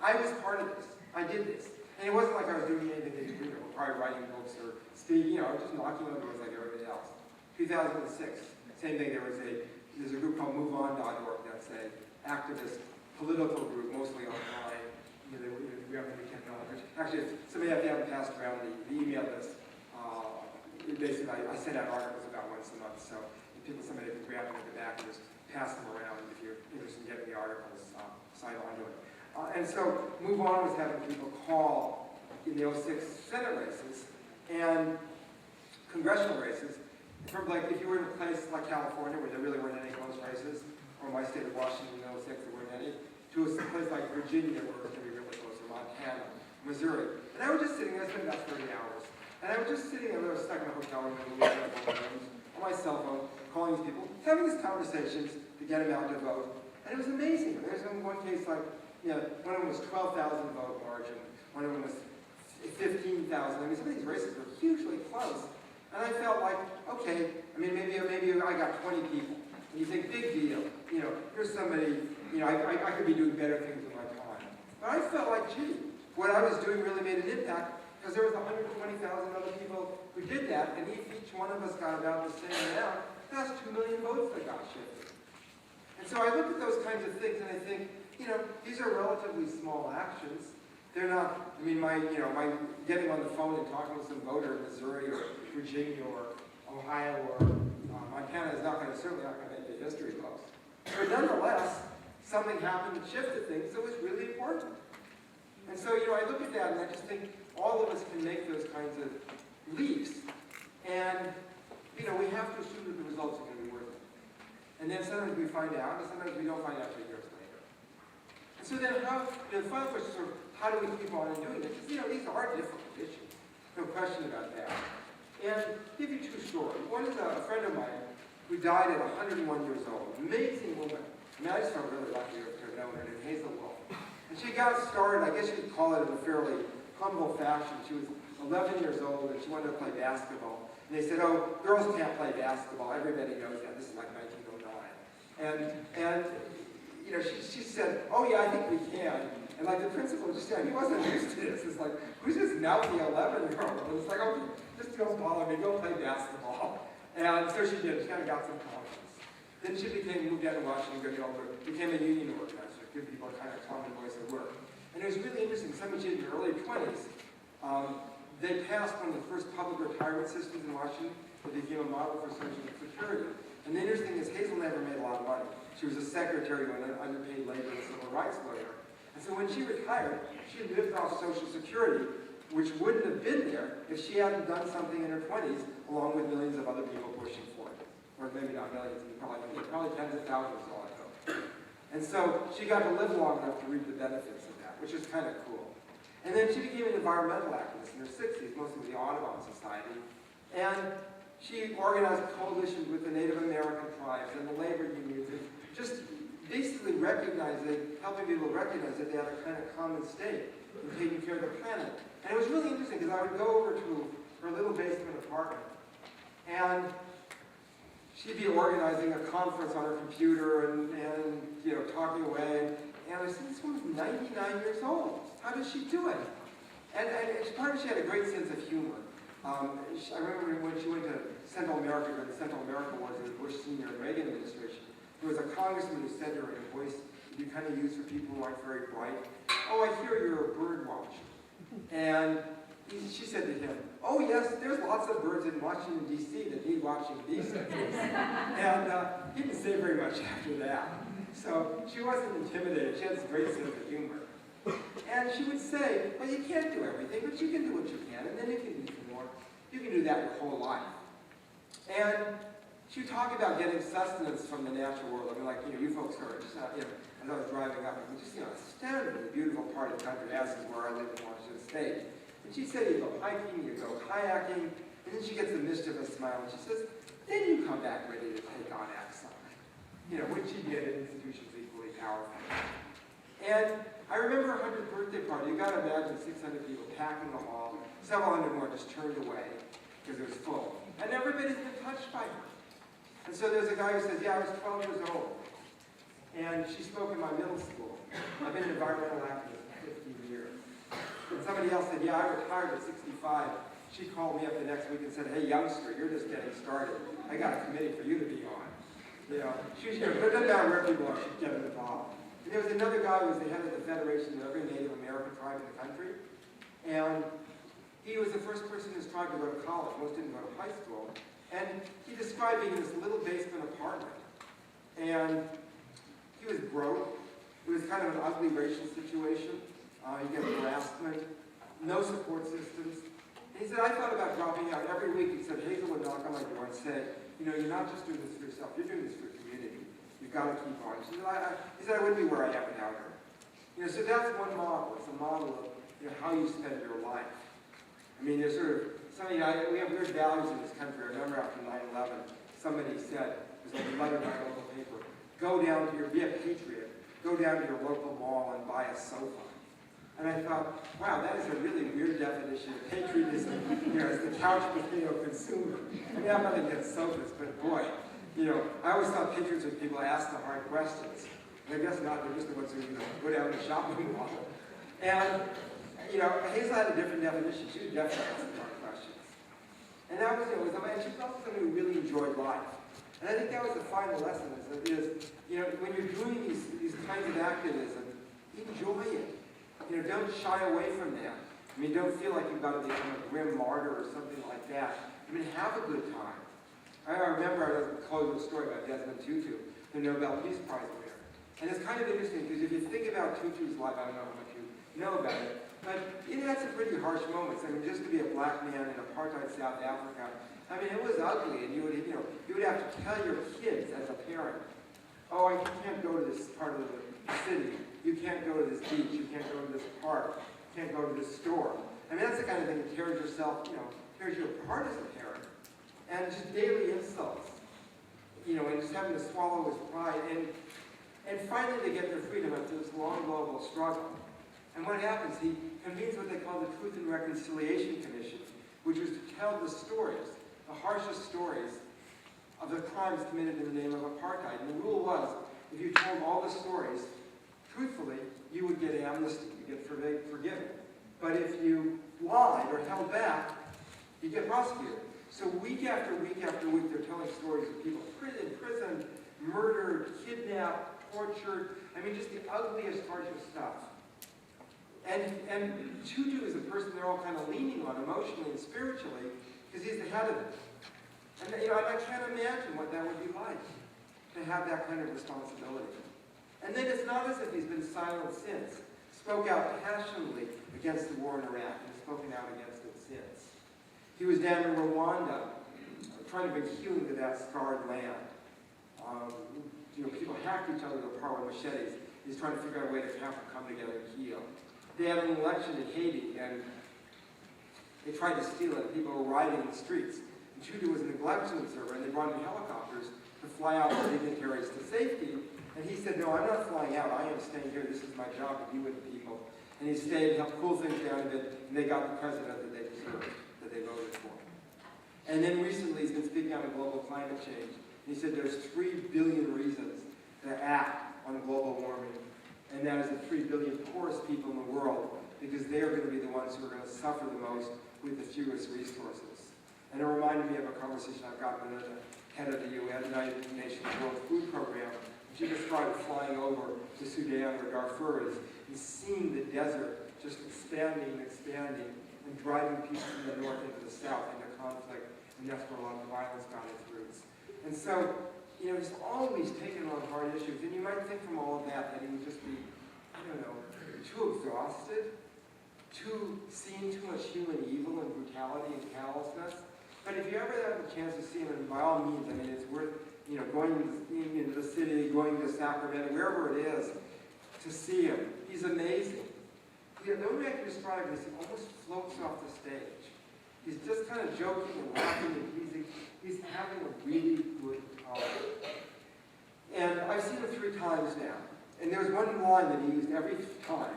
I was part of this. I did this. And it wasn't like I was doing anything that probably writing books or speaking. I was just knocking on doors like everybody else. 2006, same thing. There's a group called MoveOn.org that's an activist political group, mostly online. We have new technology. Actually, somebody haven't passed around the email list. Basically, I send out articles about once a month, so somebody can grab them at the back and just pass them around if you're interested in getting the articles, sign on to it. And so MoveOn was having people call in the 06 Senate races and congressional races. From if you were in a place like California where there really weren't any close races, or my state of Washington in 06 there weren't any, to a place like Virginia where it was going to be really close, or Montana, Missouri. And I was just sitting there, I spent about 30 hours. And I was just sitting there, I was stuck in a hotel room on my cell phone, calling these people, having these conversations to get them out to vote. And it was amazing. There's one case like, one of them was 12,000 vote margin, one of them was 15,000. Some of these races were hugely close. And I felt like, okay, maybe I got 20 people. And you think, big deal. Here's somebody, I could be doing better things with my time. But I felt like, gee, what I was doing really made an impact, because there was 120,000 other people who did that, and if each one of us got about the same amount, that's 2 million votes that got shifted. And so I look at those kinds of things and I think, these are relatively small actions. They're not, my getting on the phone and talking with some voter in Missouri or Virginia or Ohio or Montana is certainly not going to make the history books. But nonetheless, something happened that shifted things that was really important. And so, I look at that and I just think all of us can make those kinds of leaps. And, we have to assume that the results are going to be worth it. And then sometimes we find out, and sometimes we don't find out for years later. And so then the final question is sort of, how do we keep on doing it? Because, these are difficult issues. No question about that. And I'll give you two stories. One is a friend of mine who died at 101 years old. Amazing woman. I just felt really lucky to have known her named Hazel Loeb. And she got started, I guess you could call it in a fairly humble fashion. She was 11 years old and she wanted to play basketball. And they said, oh, girls can't play basketball. Everybody knows that. This is like 1909. And she said, oh yeah, I think we can. And like the principal just said, he wasn't used to this. It's like, who's this mouthy 11-year-old? And it's like, okay, just don't bother me, go play basketball. And so she did. She kind of got some confidence. Then she moved down to Washington, became a union organizer, give people a kind of common voice at work. And it was really interesting. Something she did in her early 20s. They passed one of the first public retirement systems in Washington that became a model for Social Security. And the interesting thing is Hazel never made a lot of money. She was a secretary to an underpaid labor and civil rights lawyer. And so when she retired, she lived off Social Security, which wouldn't have been there if she hadn't done something in her 20s, along with millions of other people pushing for it. Or maybe not millions, probably tens of thousands all I know. And so she got to live long enough to reap the benefits of that, which is kind of cool. And then she became an environmental activist in her 60s, mostly with the Audubon Society. And she organized coalitions with the Native American tribes and the labor unions, and just basically helping people recognize that they had a kind of common stake in taking care of the planet. And it was really interesting because I would go over to her little basement apartment, and she'd be organizing a conference on her computer and talking away. And I said, this woman's 99 years old. How does she do it? And she had a great sense of humor. I remember when she went to Central America during the Central America Wars in the Bush Sr. and Reagan administration, there was a congressman who said to her in a voice you kind of use for people who aren't very bright, oh, I hear you're a bird watcher. And she said to him, oh yes, there's lots of birds in Washington, D.C. that need watching these days. And he didn't say very much after that. So she wasn't intimidated. She had this great sense of humor. And she would say, well, you can't do everything, but you can do what you can, and then you can do some more. You can do that your whole life. And she would talk about getting sustenance from the natural world. I mean, like, you folks are just, as I was driving up, it was just, astoundingly beautiful part of the country, as is where I live in Washington State. And she said, you go hiking, you go kayaking, and then she gets a mischievous smile, and she says, then you come back ready to take on exile. Which she did at institutions equally powerful. And I remember her 100th birthday party. You got to imagine 600 people packing the hall. Several hundred more just turned away because it was full. And everybody's been touched by her. And so there's a guy who says, yeah, I was 12 years old. And she spoke in my middle school. I've been an environmental activist for 15 years. And somebody else said, yeah, I retired at 65. She called me up the next week and said, hey, youngster, you're just getting started. I got a committee for you to be on. It doesn't matter where people are, she'd get involved. And there was another guy who was the head of the federation of every Native American tribe in the country. And he was the first person in his tribe to go to college. Most didn't go to high school. And he described being in this little basement apartment. And he was broke. It was kind of an ugly racial situation. You get harassment, no support systems. And he said, I thought about dropping out. Every week he said, Hazel would knock on my door and say, you're not just doing this for yourself, you're doing this for the community. You've got to keep on. He said, I wouldn't be where I am without her. So that's one model. It's a model of how you spend your life. I mean, there's sort of, we have weird values in this country. I remember after 9/11, somebody said, it was like a letter in my local paper, be a patriot, go down to your local mall and buy a sofa. And I thought, wow, that is a really weird definition of patriotism, as the couch potato consumer. I mean, I'm not against sofas, but boy, I always thought patriots are people who ask the hard questions. And I guess not, they're just the ones who, go down to the shopping mall. And, Hazel had a different definition. She would definitely ask the hard questions. And that was, and she was also somebody who really enjoyed life. And I think that was the final lesson, is when you're doing these kinds of activism, enjoy it. Don't shy away from that. I mean, don't feel like you've got to become a grim martyr or something like that. I mean, have a good time. I remember, I was close with a story about Desmond Tutu, the Nobel Peace Prize winner. And it's kind of interesting because if you think about Tutu's life, I don't know how much you know about it, but it had some pretty harsh moments. I mean, just to be a black man in apartheid South Africa, I mean, it was ugly, and you would have to tell your kids as a parent, oh, you can't go to this part of the city, you can't go to this beach, you can't go to this park, you can't go to this store. I mean, that's the kind of thing that tears you apart as a parent. And just daily insults, and just having to swallow his pride. And finally they get their freedom after this long global struggle. And what happens? He convenes what they call the Truth and Reconciliation Commission, which was to tell the stories, the harshest stories of the crimes committed in the name of apartheid. And the rule was, if you told all the stories truthfully, you would get amnesty, you get forgiven. But if you lied or held back, you get prosecuted. So week after week after week, they're telling stories of people in prison, murdered, kidnapped, tortured. I mean, just the ugliest, harshest stuff. And Tutu is a person they're all kind of leaning on emotionally and spiritually because he's the head of it. And I can't imagine what that would be like to have that kind of responsibility. And then it's not as if he's been silent since. Spoke out passionately against the war in Iraq and spoken out against it since. He was down in Rwanda trying to bring healing to that scarred land. People hacked each other apart with machetes. He's trying to figure out a way to have them come together and heal. They had an election in Haiti, and they tried to steal it. People were rioting in the streets. And Tutu was an election observer, and they brought in helicopters to fly out the dignitaries to safety. And he said, no, I'm not flying out. I am staying here. This is my job to be with the people. And he stayed and helped cool things down a bit, and they got the president that they deserved, that they voted for. And then recently, he's been speaking on global climate change. And he said there's 3 billion reasons to act on global warming. And that is the 3 billion poorest people in the world, because they are going to be the ones who are going to suffer the most with the fewest resources. And it reminded me of a conversation I've gotten with the head of the United Nations World Food Program. She described flying over to Sudan where Darfur is and seeing the desert just expanding and expanding and driving people from the north into the south into conflict, and that's where a lot of the violence got its roots. And so, he's always taken on hard issues, and you might think from all of that he would just be, too exhausted, seeing too much human evil and brutality and callousness. But if you ever have a chance to see him, and by all means, it's worth going into the city, going to Sacramento, wherever it is, to see him. He's amazing. The way I can describe it is he almost floats off the stage. He's just kind of joking and laughing and teasing. He's having a really good time. And I've seen him 3 times now. And there was one line that he used every time.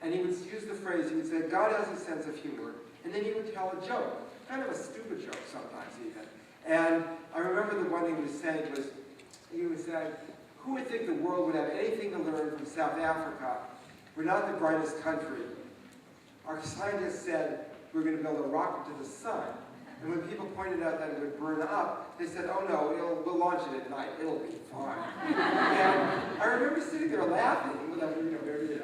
And he would use the phrase, he would say, God has a sense of humor. And then he would tell a joke, kind of a stupid joke sometimes even. And I remember the one thing he was saying was, he was saying, who would think the world would have anything to learn from South Africa? We're not the brightest country. Our scientists said we're going to build a rocket to the sun. And when people pointed out that it would burn up, they said, oh no, we'll launch it at night. It'll be fine. And I remember sitting there laughing, very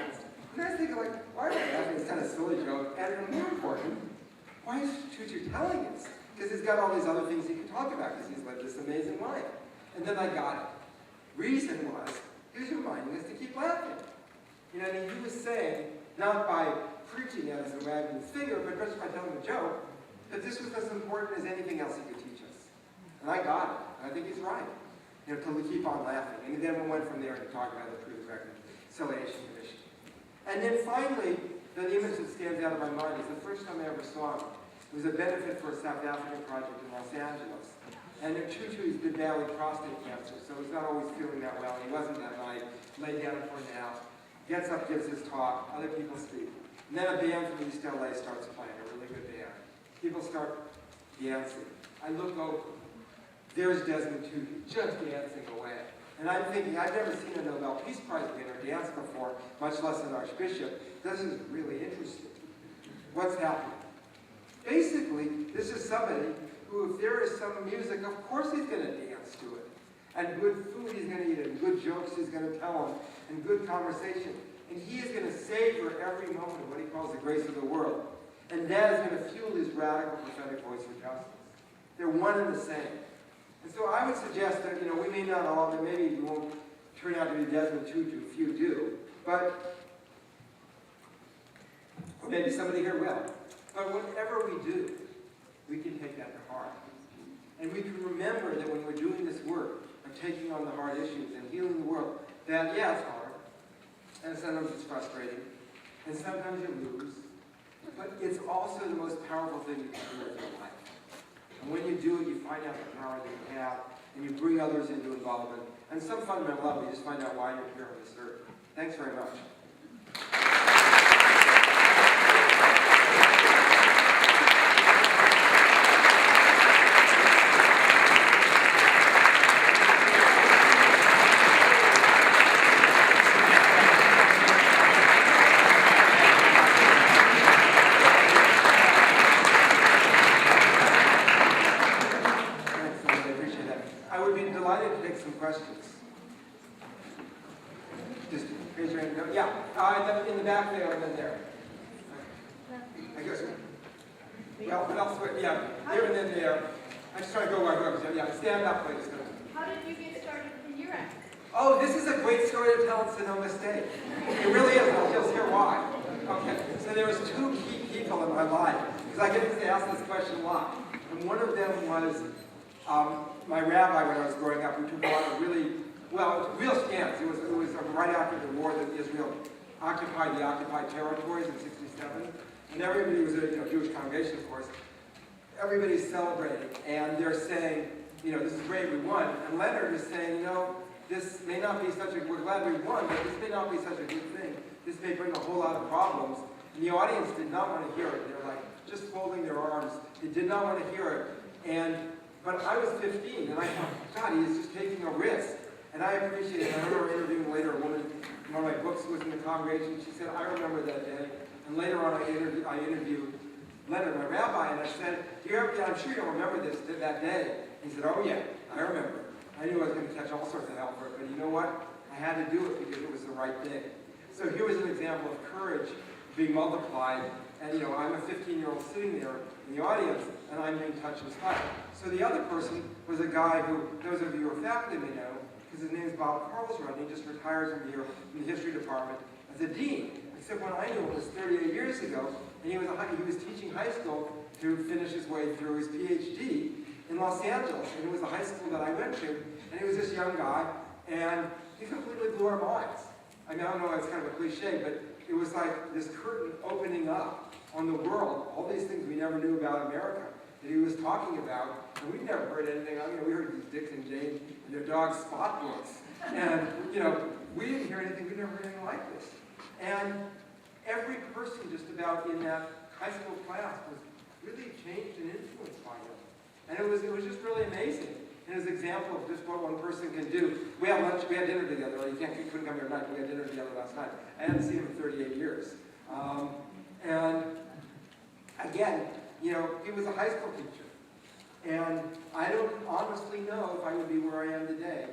and I was thinking, why are we laughing? It's kind of a silly joke. And more important, why is Tutu telling us? Because he's got all these other things he can talk about, because he's lived this amazing life. And then I got it. Reason was, he was reminding us to keep laughing. And he was saying, not by preaching at us and wagging his finger, but just by telling a joke, that this was as important as anything else he could teach us. And I got it. And I think he's right. To keep on laughing. And then we went from there to talk about the Truth and Reconciliation Commission. And then finally, the image that stands out of my mind is the first time I ever saw him. It was a benefit for a South African project in Los Angeles. And Tutu's been battling prostate cancer, so he's not always feeling that well. He wasn't that night. Laid down for a nap. Gets up, gives his talk. Other people speak. And then a band from East LA starts playing, a really good band. People start dancing. I look over. There's Desmond Tutu, just dancing away. And I'm thinking, I've never seen a Nobel Peace Prize winner dance before, much less an archbishop. This is really interesting. What's happening? Basically, this is somebody who, if there is some music, of course he's going to dance to it. And good food he's going to eat, and good jokes he's going to tell him, and good conversation. And he is going to savor every moment of what he calls the grace of the world. And that is going to fuel his radical prophetic voice for justice. They're one and the same. And so I would suggest that, we may not all, that maybe we won't turn out to be Desmond Tutu, few do. But, or maybe somebody here will. But whatever we do, we can take that to heart. And we can remember that when we're doing this work of taking on the hard issues and healing the world, that, yeah, it's hard. And sometimes it's frustrating. And sometimes you lose. But it's also the most powerful thing you can do in your life. And when you do it, you find out the power that you have, and you bring others into involvement. And some fundamental level, you just find out why you're here on this earth. Thanks very much. Questions? Just raise your hand. No? Yeah, in the back there and then there. I guess. Well, what else? Yeah, here and then there. I'm just trying to go where I go. Yeah, stand up, please. How did you get started in your act? Oh, this is a great story to tell. It's no mistake. It really is. I'll just hear why. Okay, so there was two key people in my life because I get asked this question a lot, and one of them was. My rabbi, when I was growing up, we took a lot of real stance. It was right after the war that Israel occupied the occupied territories in '67, and everybody was a Jewish congregation, of course. Everybody's celebrating, and they're saying, this is great, we won. And Leonard is saying, this may not be such a, we're glad we won, but this may not be such a good thing. This may bring a whole lot of problems. And the audience did not want to hear it. They're like just folding their arms. They did not want to hear it. But I was 15, and I thought, God, he is just taking a risk. And I appreciate it. I remember interviewing later a woman, one of my books was in the congregation. She said, I remember that day. And later on, I interviewed Leonard, my rabbi, and I said, I'm sure you don't remember that day. He said, oh yeah, I remember. I knew I was going to catch all sorts of hell for it, but you know what? I had to do it because it was the right thing. So here was an example of courage being multiplied. And I'm a 15-year-old sitting there in the audience, and I'm being touched and inspired. So the other person was a guy who, those of you who are faculty may know, because his name is Bob Carlsrud, and he just retired from here in the history department as a dean. Except when I knew him was 38 years ago, and he was teaching high school to finish his way through his PhD in Los Angeles. And it was the high school that I went to, and he was this young guy, and he completely blew our minds. I mean, I don't know, it's kind of a cliche, but it was like this curtain opening up on the world, all these things we never knew about America that he was talking about, and we'd never heard anything. We heard these Dick and Jane and their dog Spot books, and we didn't hear anything. We never heard anything like this. And every person just about in that high school class was really changed and influenced by him, and it was just really amazing. And his example of just what one person can do. We had lunch, we had dinner together. You couldn't come here tonight. We had dinner together last night. I hadn't seen him in 38 years. And again, he was a high school teacher. And I don't honestly know if I would be where I am today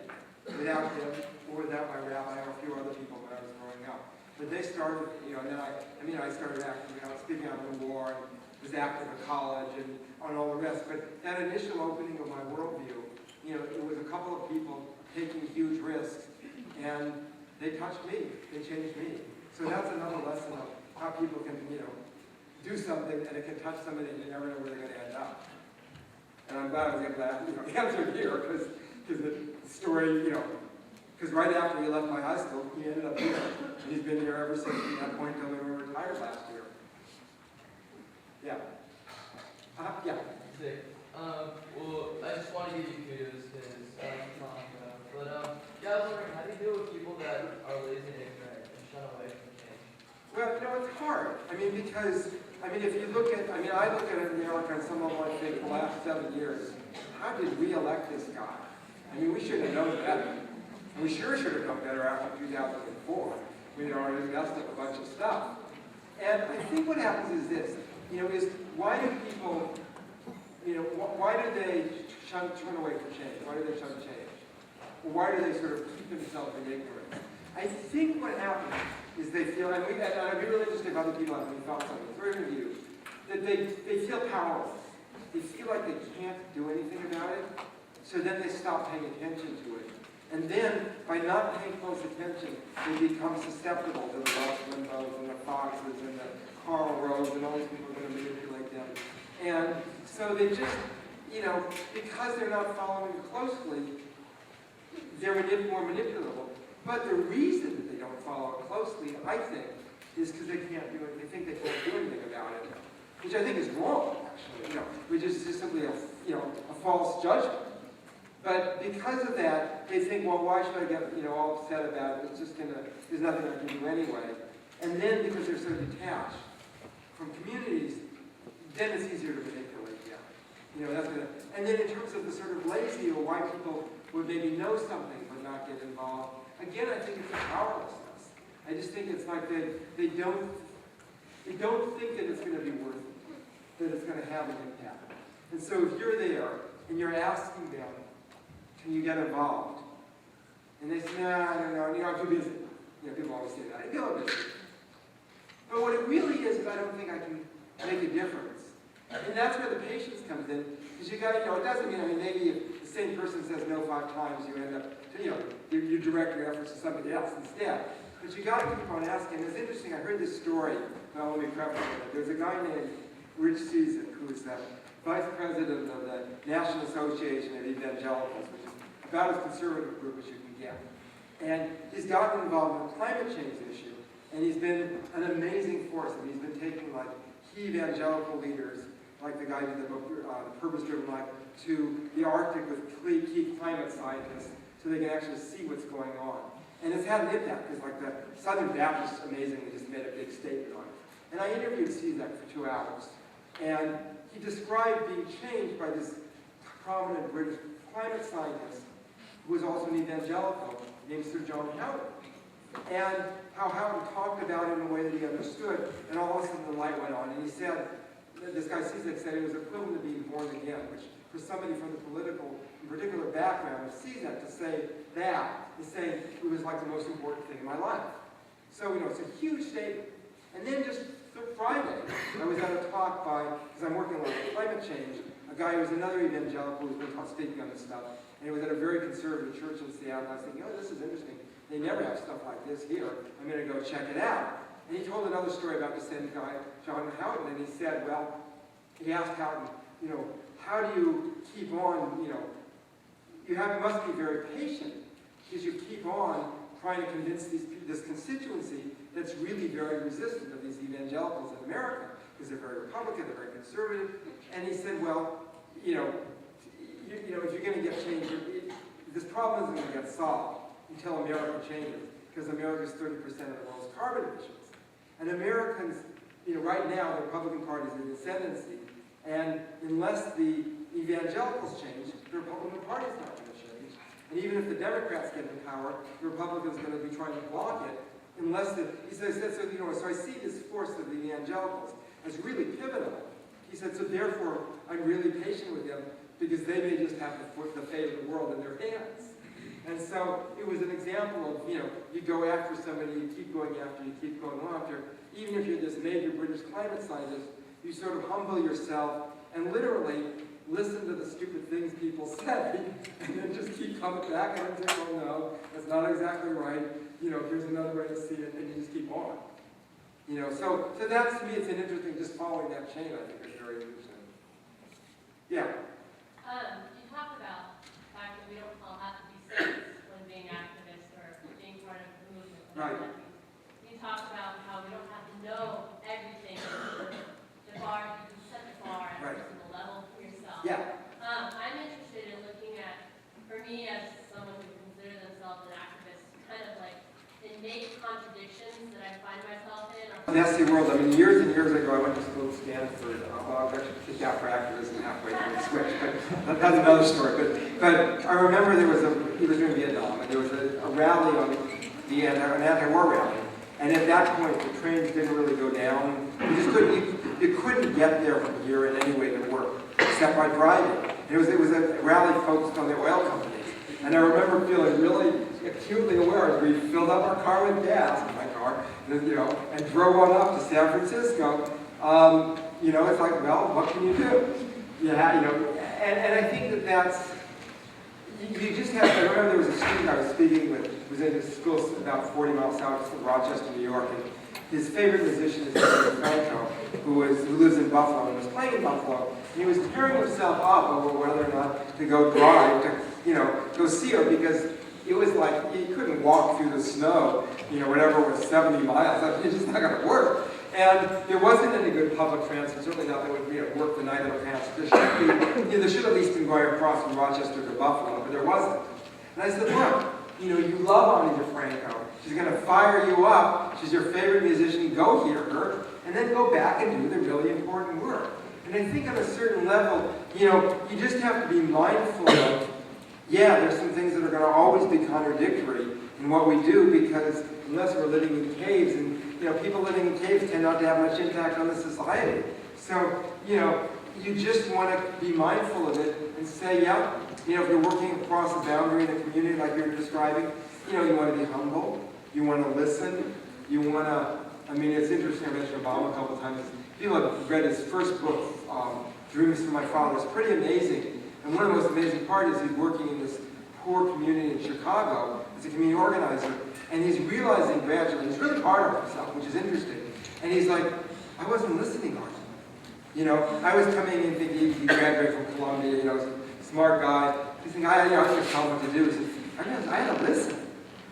without him or without my rabbi or a few other people when I was growing up. But they started, and then I started acting, speaking out in the war and was active in college and on all the rest. But that initial opening of my worldview, it was a couple of people taking huge risks, and they touched me. They changed me. So that's another lesson of how people can, do something and it can touch somebody and you never know where they're going to end up. And I'm glad I was able to answer here because the story, because right after he left my high school, he ended up here. And he's been here ever since from that point until we were retired last year. Yeah. Yeah. Well, I just want to give you kudos because I like talking about it. But I was wondering, how do you deal with people that are lazy and ignorant and shun away from change? Well, it's hard. Because if you look at, I look at America on some level, I think, the last 7 years. How did we elect this guy? We should have known better. We sure should have known better after 2004. We already invested a bunch of stuff. And I think what happens is this, is why do people, why do they turn away from change? Why do they shun change? Or why do they sort of keep themselves in ignorance? I think what happens is they feel, and I'd be really interested if other people have felt something, for you, that they feel powerless. They feel like they can't do anything about it, so then they stop paying attention to it. And then, by not paying close attention, they become susceptible to the Rush Limbaughs and the Foxes and the Karl Roves, and all these people are going to manipulate them. And so they just, because they're not following closely, they're more manipulable. But the reason that they don't follow it closely, I think, is because they can't do it. They think they can't do anything about it, which I think is wrong, actually. Which is just simply a false judgment. But because of that, they think, well, why should I get all upset about it? It's just there's nothing I can do anyway. And then because they're so detached from communities, then it's easier to manipulate them. And then in terms of the sort of lazy or why people would maybe know something but not get involved, again, I think it's a powerlessness. I just think it's like they don't think that it's going to be worth it, that it's going to have an impact. And so if you're there and you're asking them, can you get involved? And they say, nah, I don't know, I'm too busy. People always say that. I feel busy. But what it really is I don't think I can make a difference. And that's where the patience comes in. Because it doesn't mean, maybe if the same person says no 5 times, you end up, you direct your efforts to somebody else instead. But you got to keep on asking. It's interesting, I heard this story, well, let me preface it. There's a guy named Rich Cizik, who's the vice president of the National Association of Evangelicals, which is about as conservative a group as you can get. And he's gotten involved in the climate change issue, and he's been an amazing force. I mean, he's been taking key evangelical leaders, like the guy who did the book, The Purpose-Driven Life, to the Arctic with key climate scientists so they can actually see what's going on. And it's had an impact, because the Southern Baptists amazingly just made a big statement on it. And I interviewed Cizik for 2 hours, and he described being changed by this prominent British climate scientist who was also an evangelical named Sir John Howard. And how Howard talked about it in a way that he understood, and all of a sudden the light went on. And he said, this guy Cizik said it was equivalent to being born again, which for somebody from the particular background of Cizik to say that is saying it was like the most important thing in my life. So, it's a huge statement. And then just Friday, I was at a talk because I'm working on climate change, a guy who was another evangelical who's been speaking on this stuff, and it was at a very conservative church in Seattle. I was thinking, this is interesting. They never have stuff like this here. I'm going to go check it out. And he told another story about the same guy, John Houghton, and he said, he asked Houghton, how do you keep on, you must be very patient, because you keep on trying to convince this constituency that's really very resistant of these evangelicals in America, because they're very Republican, they're very conservative. And he said, if you're going to get change, this problem isn't going to get solved until America changes, because America is 30% of the world's carbon emissions. And Americans, right now, the Republican Party is in the ascendancy, and unless the evangelicals change, the Republican Party is not going to change. And even if the Democrats get in power, the Republicans are going to be trying to block it, unless he says, so I see this force of the evangelicals as really pivotal. He said, so therefore, I'm really patient with them, because they may just have the fate of the world in their hands. And so it was an example of, you go after somebody, you keep going after, you keep going after. Even if you're this major British climate scientist, you sort of humble yourself and literally listen to the stupid things people say, and then just keep coming back and say, oh no, that's not exactly right. Here's another way to see it, and you just keep on. So that's, to me, it's an interesting, just following that chain, I think, is very interesting. Yeah? You talked about the fact that we don't all have to be saints when being activists or being part of the movement. Right. You talked about how we don't have to know everything. The bar, you can set the bar at Right. a personal level for yourself. Yeah. I'm interested in looking at, for me as someone who considers themselves an activist, kind of like innate contradictions that I find myself in. Nasty world. I mean, years and years ago, I went to school at Stanford. I was actually kicked out for activism halfway through the switch, but that's another story. But I remember he was in Vietnam, and there was a rally on an anti-war rally. And at that point, the trains didn't really go down. You couldn't get there from here in any way that worked, except by driving. It was a rally focused on the oil companies. And I remember feeling really acutely aware as we filled up our car with gas, my car, and drove on up to San Francisco. It's like, well, what can you do? And I think that's, you just have to remember there was a student I was speaking with who was in a school about 40 miles south of Rochester, New York, and his favorite musician is Franco, who lives in Buffalo and was playing in Buffalo. And he was tearing himself up over whether or not to go drive to, go see her because it was like he couldn't walk through the snow, whatever was 70 miles. I mean, it's just not going to work. And there wasn't any good public transit, certainly not that would work the night of a pants. There should be, there should at least been going across from Rochester to Buffalo, but there wasn't. And I said, look, you love Ani DeFranco. She's going to fire you up. She's your favorite musician. Go hear her, and then go back and do the really important work. And I think on a certain level, you just have to be mindful of, yeah, there's some things that are going to always be contradictory in what we do because unless we're living in caves, and people living in caves tend not to have much impact on the society. So, you just want to be mindful of it and say, yeah, if you're working across a boundary in a community like you're describing, you want to be humble, you want to listen, you want to, it's interesting, I mentioned Obama a couple of times. People have read his first book, Dreams from My Father. It's pretty amazing. And one of the most amazing parts is he's working in this poor community in Chicago as a community organizer, and he's realizing gradually, he's really hard on himself, which is interesting, and he's like, I wasn't listening hard. I was coming in thinking he graduated from Columbia, smart guy. He's thinking, I didn't tell him what to do. He said, I had to listen.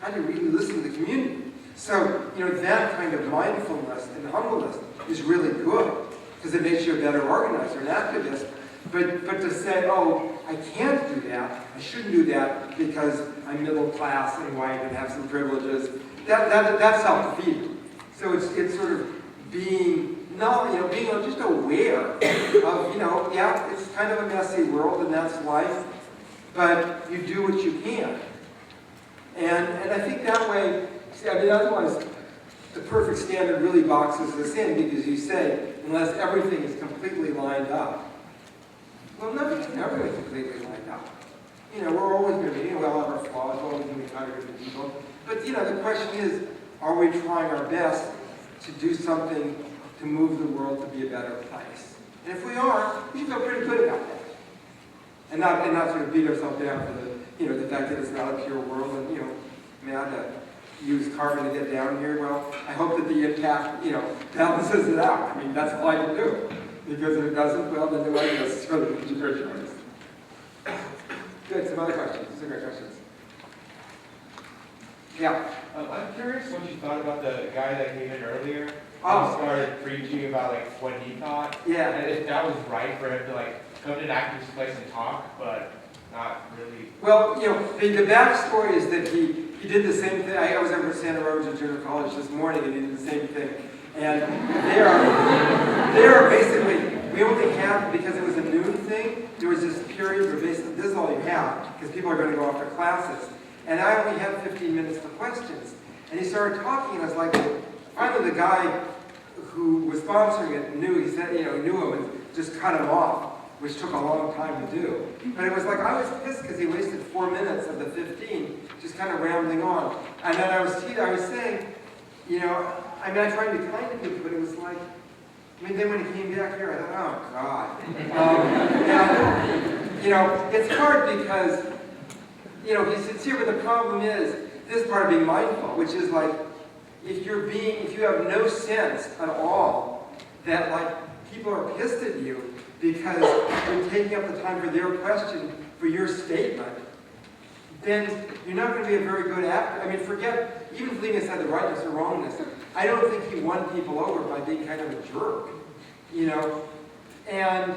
I had to really listen to the community. So, that kind of mindfulness and humbleness is really good because it makes you a better organizer, an activist. But to say, oh, I can't do that, I shouldn't do that because I'm middle class and white and have some privileges, that's self-defeating. So it's sort of being just aware of, yeah, it's kind of a messy world and that's life, but you do what you can. And I think that way, otherwise the perfect standard really boxes us in because you say, unless everything is completely lined up, well, nothing's never going to be completely lined up. We're always going to be, we all have our flaws, we're always going to be contradicting people. But, the question is, are we trying our best to do something to move the world to be a better place? And if we are, we should feel pretty good about that. And not sort of beat ourselves down for the fact that it's not a pure world. And, I had to use carbon to get down here. Well, I hope that the impact, balances it out. That's all I can do. Because if it doesn't, well, then the way is sort of your choice. Good, some other questions. Some great questions. Yeah. I'm curious what you thought about the guy that came in earlier. Oh. He started preaching about what he thought. Yeah. And if that was right for him to come to an activist place and talk, but not really. Well, the backstory is that he did the same thing. I was over at Santa Rosa Junior College this morning, and he did the same thing. And they are basically, we only have, because it was a noon thing, there was this period where basically this is all you have, because people are going to go off to classes. And I only had 15 minutes for questions. And he started talking, and I was like, finally the guy who was sponsoring it knew, he said, he knew him and just cut him off, which took a long time to do. But it was like, I was pissed because he wasted 4 minutes of the 15, just kind of rambling on. And then I was saying, I tried to be kind to people, but it was like, then when he came back here, I thought, oh, God. It's hard because, he's sincere, but the problem is, this part of being mindful, which is like, if you have no sense at all that, people are pissed at you because you're taking up the time for their question, for your statement, then you're not going to be a very good actor. Forget, even leaving aside the rightness or wrongness, I don't think he won people over by being kind of a jerk, and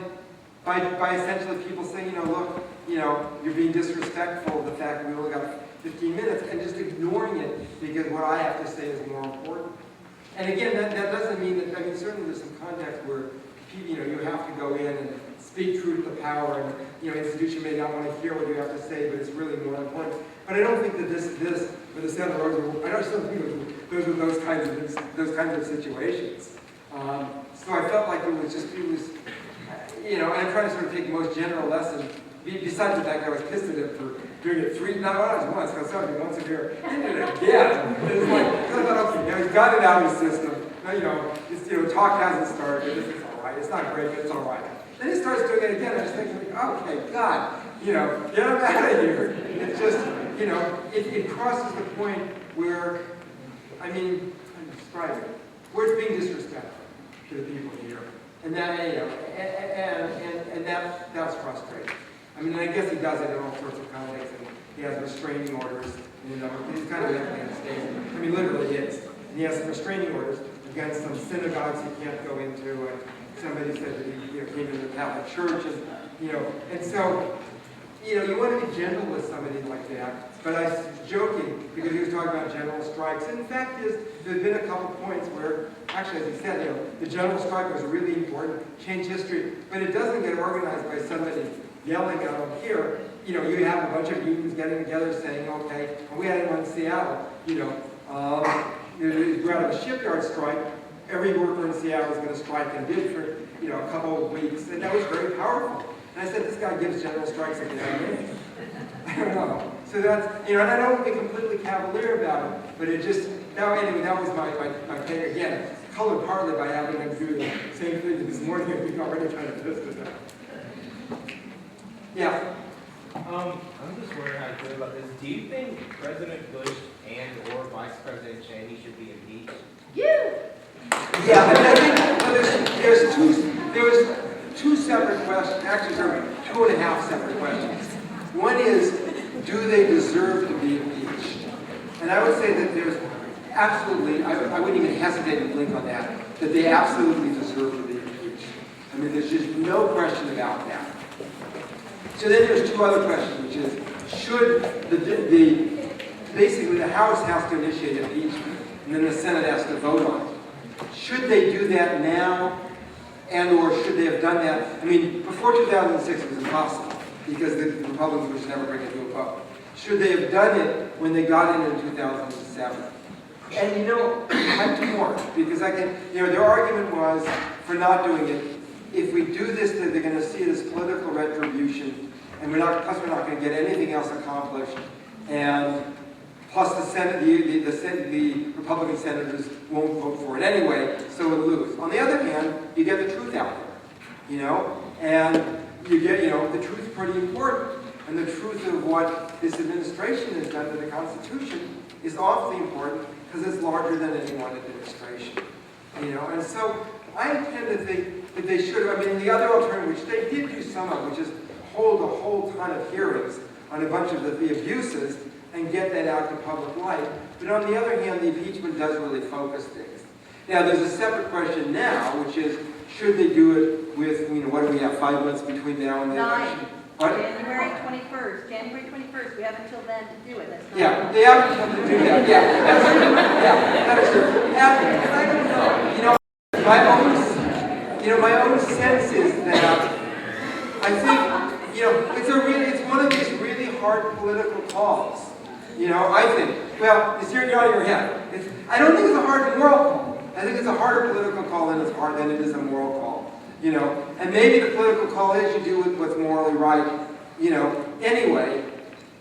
by essentially people saying, look, you're being disrespectful of the fact that we only got 15 minutes, and just ignoring it because what I have to say is more important. And again, that doesn't mean that, certainly there's some context where, you have to go in and speak truth to power, and, institution may not want to hear what you have to say, but it's really more important. But I don't think that this, or the Santa Rosa, I don't think those were those kinds of situations. So I felt like it was, and I'm trying to sort of take the most general lesson, besides the fact that I was pissed at him for doing it not once, because I was once a year, he did it again. It's like, I thought, okay, he's got it out of his system. Talk hasn't started, it's all right, it's not great, but it's all right. Then he starts doing it again, I was thinking, okay, God, You know, get them out of here. It's just, you know, it crosses the point where, I mean, I'm describing it, where it's being disrespectful to the people here. And that, you know, and that's frustrating. I mean, I guess he does it in all sorts of contexts, and he has restraining orders, you know, he's kind of mentally unstable. I mean, literally he is. And he has some restraining orders against some synagogues he can't go into, and somebody said that he, you know, came into the Catholic Church, and, you know, and so, you know, you want to be gentle with somebody like that, but I was joking because he was talking about general strikes. And the fact is, there's been a couple points where, actually, as he said, you know, the general strike was really important, changed history, but it doesn't get organized by somebody yelling out up here. You know, you have a bunch of unions getting together saying, okay, and we had one in Seattle, you know, we're out of a shipyard strike, every worker in Seattle is going to strike and did for, you know, a couple of weeks, and that was very powerful. And I said, this guy gives general strikes like that. I don't know. So that's, you know, and I don't want to be completely cavalier about it, but it just, that, anyway, that was my take. Again, colored partly by having him do the same thing this morning and we already kind of tested that. Yeah. I'm just wondering how you feel about this. Do you think President Bush and or Vice President Cheney should be impeached? Yeah, I mean, I think well, there's two separate questions, actually there are 2.5 separate questions. One is, do they deserve to be impeached? And I would say that there's absolutely, I wouldn't even hesitate to blink on that they absolutely deserve to be impeached. I mean, there's just no question about that. So then there's two other questions, which is, should basically the House has to initiate impeachment, and then the Senate has to vote on it. Should they do that now, and or should they have done that? I mean, before 2006 it was impossible, because the Republicans would never bring it to a vote. Should they have done it when they got in 2007? And you know, I have two more, because I can, you know, their argument was for not doing it, if we do this, then they're going to see it as political retribution, and plus we're not going to get anything else accomplished, and plus the Senate, the Republican senators won't vote for it anyway, so we'll lose. On the other hand, you get the truth out there, you know, and you get, you know, the truth is pretty important, and the truth of what this administration has done to the Constitution is awfully important because it's larger than any one administration, you know, and so I tend to think that they should have, I mean, the other alternative, which they did do some of, which is hold a whole ton of hearings on a bunch of the abuses and get that out to public light. But on the other hand, the impeachment does really focus things. Now, there's a separate question now, which is, should they do it with, you know, what do we have, 5 months between now and the election? What? January 21st. January 21st. We have until then to do it. That's not Yeah, they have until to do that. Yeah, that's true. Yeah, that is true. And I don't know, you know, my own sense is that I think, you know, it's one of these really hard political calls. You know, I think, well, it's here out of your head. I don't think it's a hard moral call. I think it's a harder political call than it is a moral call. You know, and maybe the political call is you do what's morally right. You know, anyway.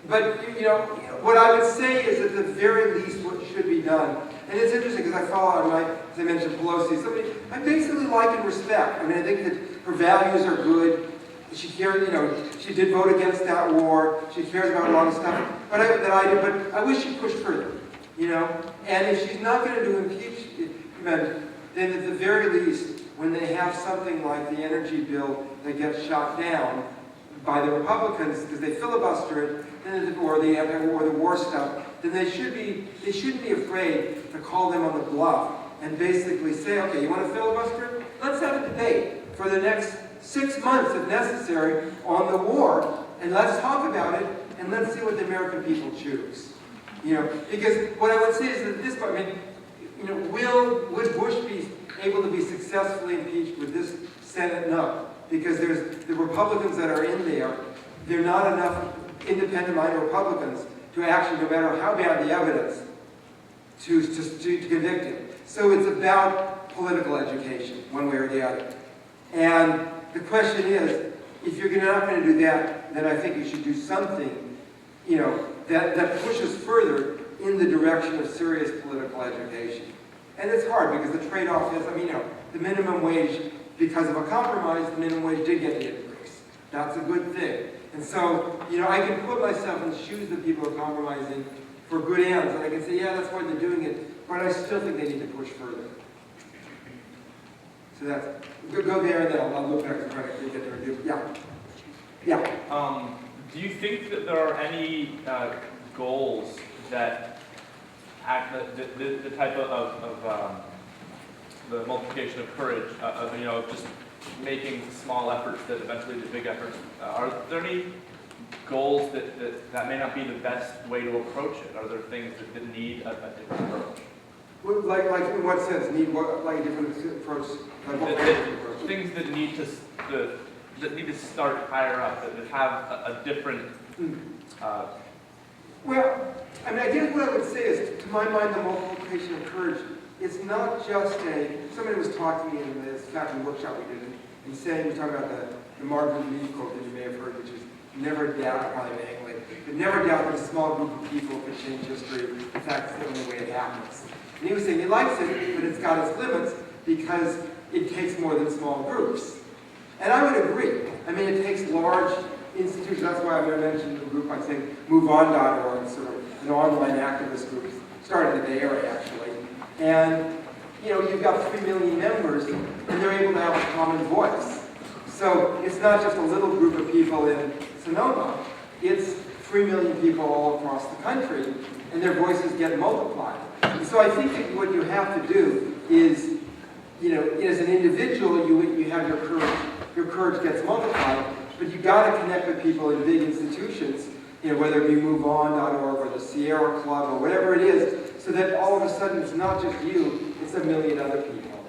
But you know, what I would say is at the very least what should be done. And it's interesting because I follow, as I mentioned, Pelosi. Somebody I basically like and respect. I mean, I think that her values are good. She cares, you know, she did vote against that war. She cares about a lot of stuff. But I wish she pushed further. You know, and if she's not going to do impeachment, then at the very least, when they have something like the energy bill that gets shot down by the Republicans because they filibuster it, then or the war stuff, then they shouldn't be afraid to call them on the bluff and basically say, okay, you want to filibuster? Let's have a debate for the next 6 months, if necessary, on the war, and let's talk about it, and let's see what the American people choose. You know, because what I would say is that at this point, I mean, you know, would Bush be able to be successfully impeached with this Senate? No, because there's the Republicans that are in there. They're not enough independent-minded Republicans to actually, no matter how bad the evidence, to convict him. So it's about political education, one way or the other. And the question is, if you're not going to do that, then I think you should do something, you know, that pushes further in the direction of serious political education. And it's hard because the trade-off is, I mean, you know, the minimum wage, because of a compromise, the minimum wage did get the increase. That's a good thing. And so, I can put myself in the shoes of people who are compromising for good ends, and I can say, yeah, that's why they're doing it, but I still think they need to push further. So that's, go there, and then I'll look back to try to get the review. Yeah. Yeah. Do you think that there are any goals that the type of the multiplication of courage, of just making small efforts that eventually lead to big efforts, are there any goals that may not be the best way to approach it? Are there things that need a different approach? Like in what sense? Need what? Like a different approach? Like what kind of approach? Things that need to start higher up, that have a different. Well, I guess what I would say is, to my mind, the multiplication of courage. It's not just somebody was talking to me in this faculty workshop we did, and saying, we're talking about the Margaret Mead quote that you may have heard, which is, never doubt, probably in English, but never doubt that a small group of people could change history. In fact, it's the only way it happens. And he was saying he likes it, but it's got its limits because it takes more than small groups. And I would agree. It takes large institutions. That's why I'm going to mention the group, I think, MoveOn.org, sort of an online activist group, started in the Bay Area, actually. And, you've got 3 million members, and they're able to have a common voice. So it's not just a little group of people in Sonoma. It's 3 million people all across the country, and their voices get multiplied. And so I think that what you have to do is, as an individual, you have your courage gets multiplied, but you got to connect with people in big institutions, whether it be MoveOn.org or the Sierra Club or whatever it is, so that all of a sudden it's not just you, it's a million other people.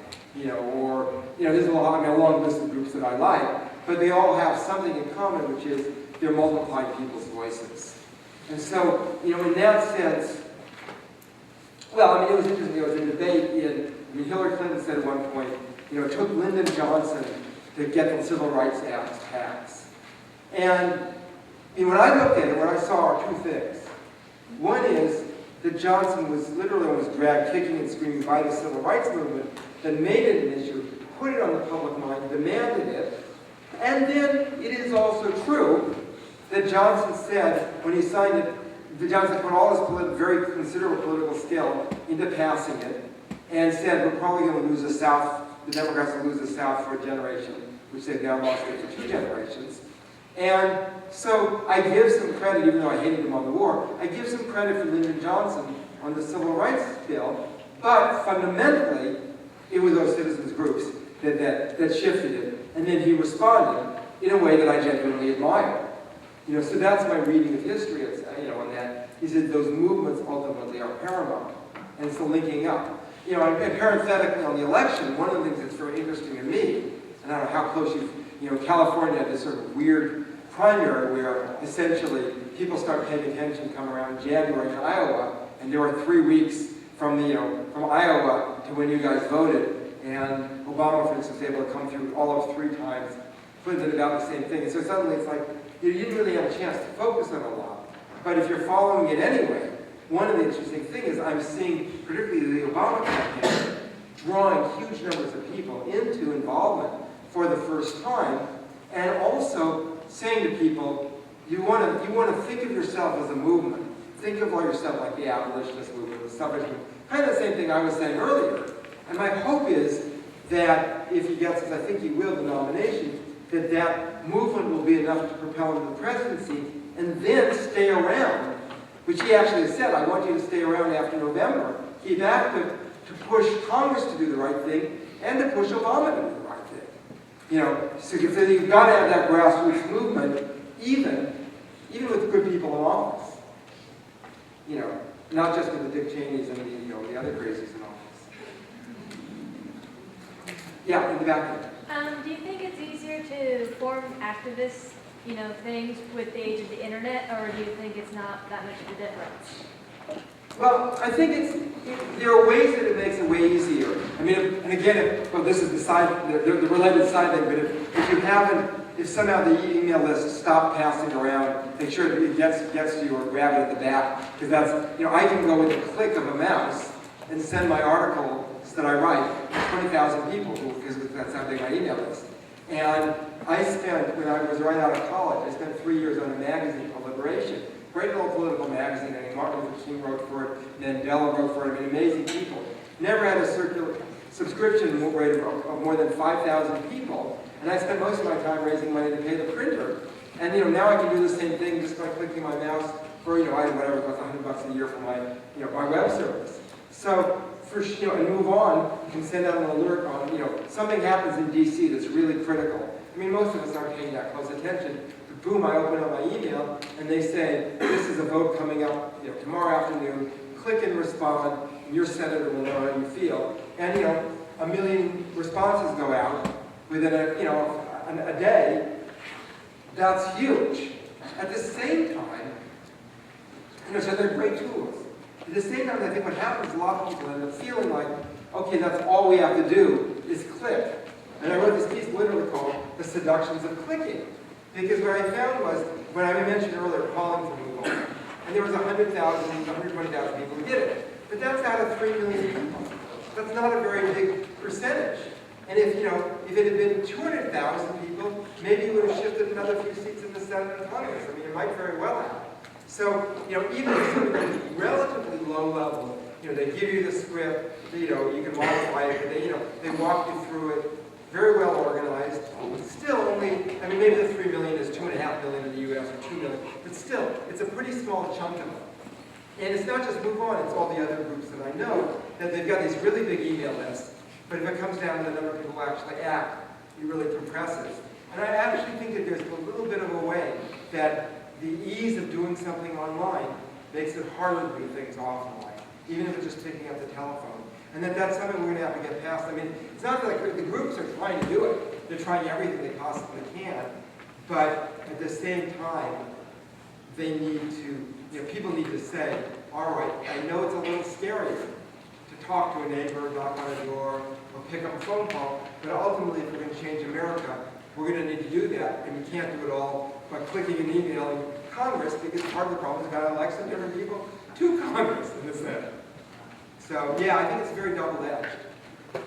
There's a long list of groups that I like, but they all have something in common, which is they're multiplying people's voices. And so, in that sense, it was interesting. There was a debate Hillary Clinton said at one point, it took Lyndon Johnson to get the Civil Rights Act passed. And when I looked at it, what I saw are two things. One is that Johnson was literally almost dragged kicking and screaming by the civil rights movement that made it an issue, put it on the public mind, demanded it. And then it is also true that Johnson said, when he signed it, that Johnson put all his very considerable political skill into passing it, and said, we're probably going to lose the South, the Democrats will lose the South for a generation, which they've now lost it for 2 generations. And so I give some credit, even though I hated him on the war, I give some credit for Lyndon Johnson on the Civil Rights Bill, but fundamentally, it was those citizens groups that shifted it. And then he responded in a way that I genuinely admire. So that's my reading of history, on that, is that those movements ultimately are paramount. And it's the linking up. And parenthetically on the election, one of the things that's very interesting to me, and I don't know how close California had this sort of weird primary where essentially people start paying attention come around January in Iowa, and there were 3 weeks from Iowa to when you guys voted, and Obama, for instance, was able to come through all of 3 times, Clinton about the same thing. And so suddenly it's like, you didn't really have a chance to focus on a lot. But if you're following it anyway, one of the interesting things is I'm seeing, particularly the Obama campaign, drawing huge numbers of people into involvement for the first time, and also saying to people, you want to think of yourself as a movement. Think of yourself like the abolitionist movement, the suffrage movement. Kind of the same thing I was saying earlier. And my hope is that if he gets, as I think he will, the nomination, that movement will be enough to propel him to the presidency, and then stay around, which he actually said, I want you to stay around after November. Keep active to push Congress to do the right thing, and to push Obama to do the right thing. So you've got to have that grassroots movement, even with good people in office. Not just with the Dick Cheneys and the other crazies in office. Yeah, in the back there. Do you think it's easier to form activist, things with the age of the internet, or do you think it's not that much of a difference? Well, I think there are ways that it makes it way easier. And again, this is the related side thing, but if somehow the email list stopped passing around, make sure that it gets to you or grab it at the back, because that's, I can go with a click of a mouse and send my articles that I write to 20,000 people, because that's how big my email is. And I spent, when I was right out of college, I spent 3 years on a magazine called Liberation. Great little political magazine. I mean, Martin Luther King wrote for it, Mandela wrote for it. I mean, amazing people. Never had a subscription rate of more than 5,000 people. And I spent most of my time raising money to pay the printer. And now I can do the same thing just by clicking my mouse for, whatever, it was $100 a year for my, my web service. So, and move on, you can send out an alert on, something happens in DC that's really critical. I mean, most of us aren't paying that close attention. But boom, I open up my email, and they say, this is a vote coming up, tomorrow afternoon. Click and respond, and your senator will know how you feel. And, 1 million responses go out within a day. That's huge. At the same time, so they're great tools. At the same time, I think what happens, a lot of people end up feeling like, okay, that's all we have to do is click. And I wrote this piece literally called The Seductions of Clicking. Because what I found was, when I mentioned earlier calling for Move On, and there was 100,000, 120,000 people who did it. But that's out of 3 million people. That's not a very big percentage. And if it had been 200,000 people, maybe it would have shifted another few seats in the Senate and Congress. I mean, it might very well have. So, even if something at a relatively low level, they give you the script, you can modify it, but they walk you through it, very well organized. Still only, maybe the 3 million is 2.5 million in the U.S. or 2 million, but still, it's a pretty small chunk of it. And it's not just Move On, it's all the other groups that I know, that they've got these really big email lists, but if it comes down to the number of people who actually act, it really compresses. And I actually think that there's a little bit of a way that the ease of doing something online makes it harder to do things offline, even if it's just picking up the telephone. And that's something we're going to have to get past. I mean, it's not like the groups are trying to do it. They're trying everything they possibly can. But at the same time, they need to, people need to say, all right, I know it's a little scarier to talk to a neighbor, knock on a door, or pick up a phone call, but ultimately, if we're going to change America, we're going to need to do that, and we can't do it all by clicking and emailing Congress, because part of the problem is we've got to elect some different people to Congress in the Senate. So yeah, I think it's very double-edged.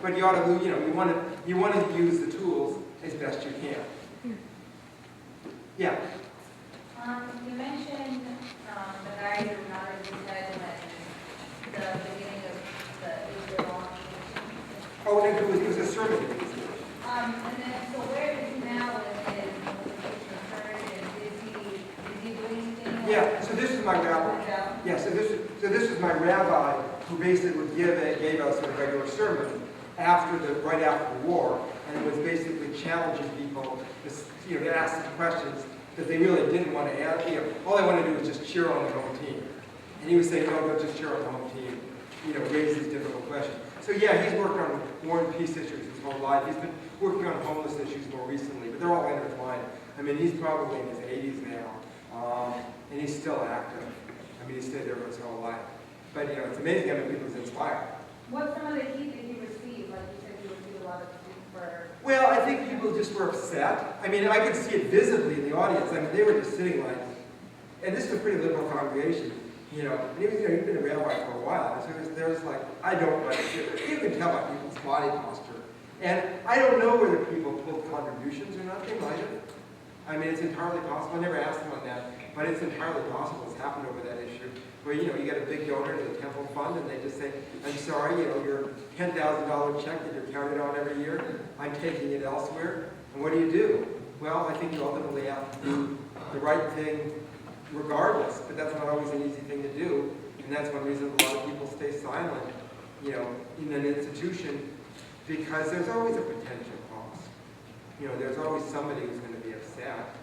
But you ought to, you want to use the tools as best you can. Yeah. You mentioned the guy who nodded his head at the beginning of the Israel launch. Oh, it was a sermon. And then, so where is he now with his church, and is he doing anything? Yeah, so this is my rabbi. Yeah, so this is my rabbi who basically gave us a regular sermon right after the war, and it was basically challenging people to ask some questions that they really didn't want to ask. All they want to do is just cheer on the home team. And he was saying, no, don't just cheer on the home team. Raise these difficult questions. So yeah, he's worked on war and peace issues his whole life. He's been working on homeless issues more recently, but they're all intertwined. I mean, he's probably in his 80s now, and he's still active. I mean, he stayed there for his whole life. But it's amazing how many people he's inspired. What's some of the heat that he received? Like you said, he received a lot of heat for... Well, I think people just were upset. I mean, I could see it visibly in the audience. I mean, they were just sitting like, and this is a pretty liberal congregation, and he was, he'd been a rabbi for a while. And so there's like, I don't like it. You can tell by people's body posture. And I don't know whether people pulled contributions or not. They might have. I mean, it's entirely possible. I never asked them on that, but it's entirely possible it's happened over that issue. Where, you get a big donor to the temple fund, and they just say, I'm sorry, your $10,000 check that you're counted on every year, I'm taking it elsewhere. And what do? Well, I think you ultimately have to do the right thing regardless, but that's not always an easy thing to do. And that's one reason a lot of people stay silent, in an institution, because there's always a potential cost. There's always somebody who's going to be upset.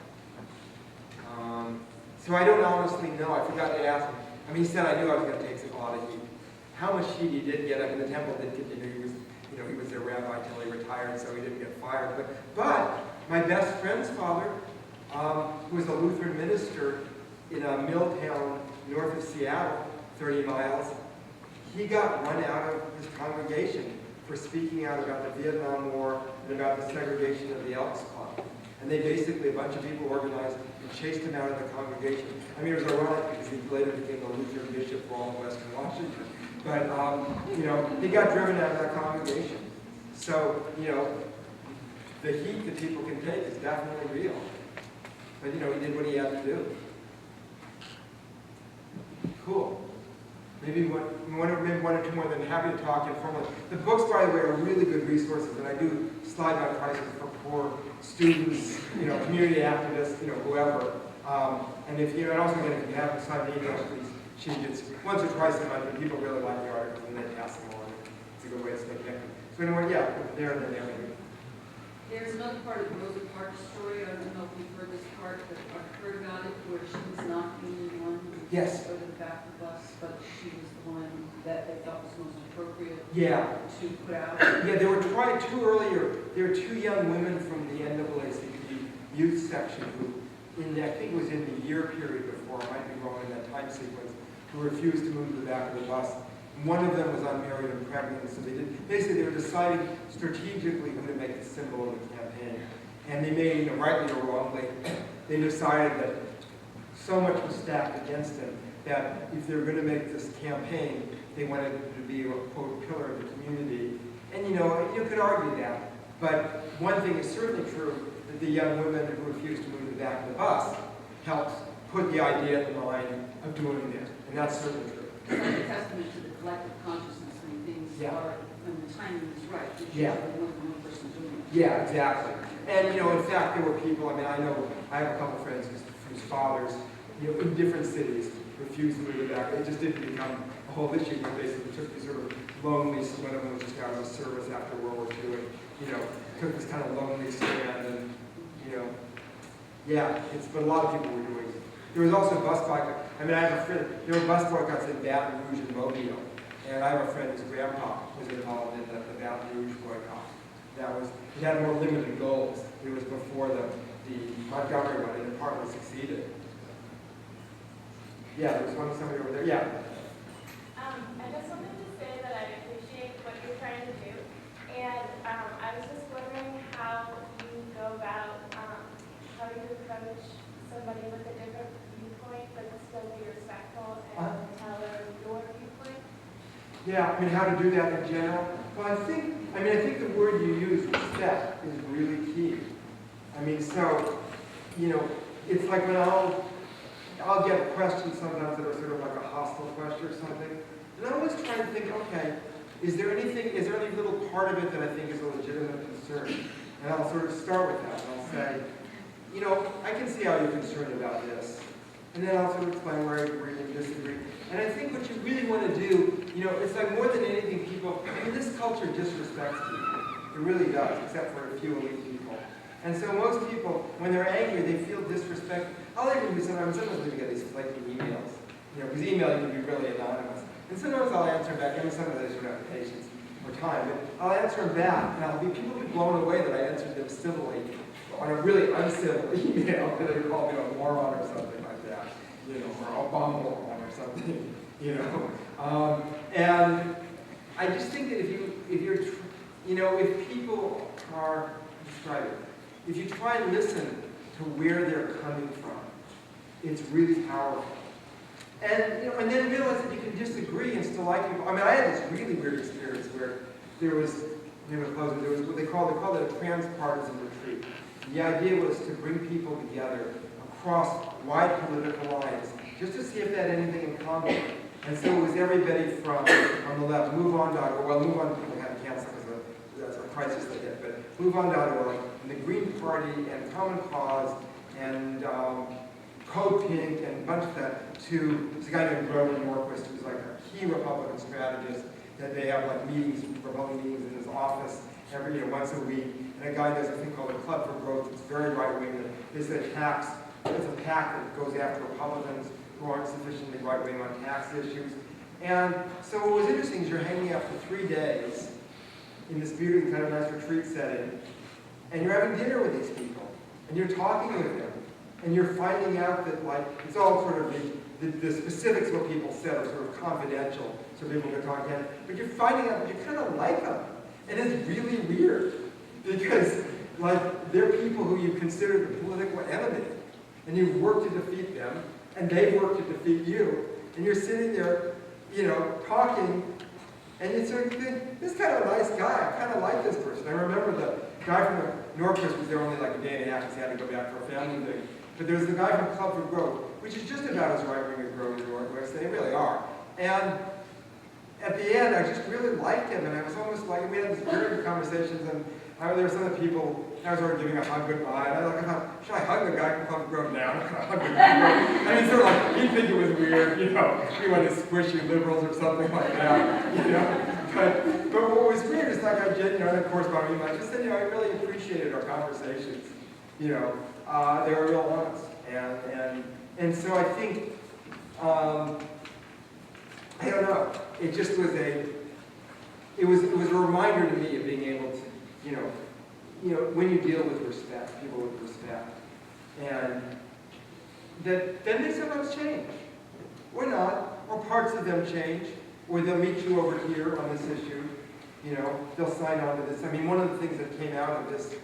So I don't honestly know. I forgot to ask him. I mean, he said I knew I was going to take a lot of heat. How much heat he did get? I mean, the temple did continue. He was their rabbi until he retired, so he didn't get fired. But my best friend's father, who was a Lutheran minister in a mill town north of Seattle, 30 miles, he got run out of his congregation for speaking out about the Vietnam War and about the segregation of the Elks Club. And they basically, a bunch of people organized and chased him out of the congregation. I mean, it was ironic because he later became the Lutheran bishop for all of Western Washington. But, he got driven out of that congregation. So, the heat that people can take is definitely real. But he did what he had to do. Cool. Maybe one or two more, then happy to talk informally. The books, by the way, are really good resources, and I do slide my prices for poor students, community activists, whoever. And if and also again, if you have signed emails, please change it once or twice a month. And people really like the articles, and they pass them on. It's a good way to stay connected. So anyway, yeah, there and then there. Maybe. There's another part of the Rosa Parks story, I don't know if you've heard this part, but I've heard about it, where she was not the only one who Yes. go to the back of the bus, but she was the one that they thought was most appropriate Yeah. to put out. Yeah, there were two young women from the NAACP youth section who, I think it was in the year period before, I might be wrong in that time sequence, who refused to move to the back of the bus. One of them was unmarried and pregnant, so they were deciding strategically who to make the symbol of the campaign. And they made, rightly or wrongly, they decided that so much was stacked against him that if they were going to make this campaign, they wanted him to be a quote pillar of the community. And you could argue that. But one thing is certainly true, that the young women who refused to move to the back of the bus helped put the idea in the mind of doing it. And that's certainly true. It's like a testament to the collective consciousness when things are, when the timing is right. There's usually more than one person doing it. Yeah, exactly. And in fact, there were people. I have a couple friends whose fathers, in different cities, refused to move back. It just didn't become a whole issue. They basically took these sort of lonely. One of them was just out of service after World War II, and took this kind of lonely stand, and but a lot of people were doing it. There was also bus boycott. I have a friend. There were bus boycotts in Baton Rouge and Mobile, and I have a friend whose grandpa was involved in the Baton Rouge boycott. It had more limited goals. It was before the Montgomery one, and it partly succeeded. Yeah, there was somebody over there. Yeah. I just wanted to say that I appreciate what you're trying to do, and I was just wondering how you go about how you approach somebody with a different viewpoint, but still be respectful and tell them your viewpoint. Yeah, how to do that in general? Well, I think the word you use, respect, is really key. It's like when I'll get questions sometimes that are sort of like a hostile question or something, and I always try to think, okay, is there any little part of it that I think is a legitimate concern? And I'll sort of start with that, and I'll say, I can see how you're concerned about this. And then I'll sort of explain where I agree and disagree. And I think what you really want to do, it's like more than anything, this culture disrespects people. It really does, except for a few elite people. And so most people, when they're angry, they feel disrespected. I'll even do sometimes we get these flaky emails. Because email you can be really anonymous. And sometimes I'll answer back, sometimes I just don't have patience or time, but I'll answer them back, and people will be blown away that I answered them civilly on a really uncivil email, and they call me a moron or something like that, or a bumble or something, And I just think that if people are, if you try and listen to where they're coming from, it's really powerful. And and then realize that you can disagree and still like people. I had this really weird experience where there was what they called it a transpartisan retreat. The idea was to bring people together across wide political lines, just to see if they had anything in common. And so it was everybody from, on the left, MoveOn.org, well, MoveOn people had to cancel because that's a crisis they hit, but MoveOn.org, and the Green Party, and Common Cause, and Code Pink, and a bunch of that, to this guy named Grover Norquist, who's like a key Republican strategist, that they have meetings, Republican meetings in his office every once a week. And a guy does a thing called the Club for Growth. It's very right-wing. It's a PAC that goes after Republicans who aren't sufficiently right-wing on tax issues. And so what was interesting is you're hanging out for 3 days in this beautiful kind of nice retreat setting, and you're having dinner with these people, and you're talking with them, and you're finding out that it's all sort of the specifics of what people said are sort of confidential, so people can talk again. But you're finding out that you kind of like them, and it's really weird because they're people who you consider the political enemy, and you've worked to defeat them, and they've worked to defeat you, and you're sitting there, talking, and you sort of think, this is kind of a nice guy. I kind of like this person. I remember the guy from Norquist was there only like a day and a half because he had to go back for a family thing. But there was the guy from Club for Growth, which is just about as right-wing as Grove and Northwest. They really are. And at the end, I just really liked him, and I was almost like, we had these very good conversations, and there were some of the people, I was already giving a hug goodbye, and I thought, should I hug the guy from Club for Grove now? I'm not gonna hug the guy. I mean, sort of like, he'd think it was weird, you know, we went to squishy liberals or something like that, you know. But what was weird is like I did, you know, in a correspondence, I just said, you know, I really appreciated our conversations. You know, they were real honest. And so I think, I don't know, it just was it was a reminder to me of being able to, you know, when you deal with respect, people with respect, and that then they sometimes change, or not, or parts of them change, or they'll meet you over here on this issue, you know, they'll sign on to this. I mean, one of the things that came out of this,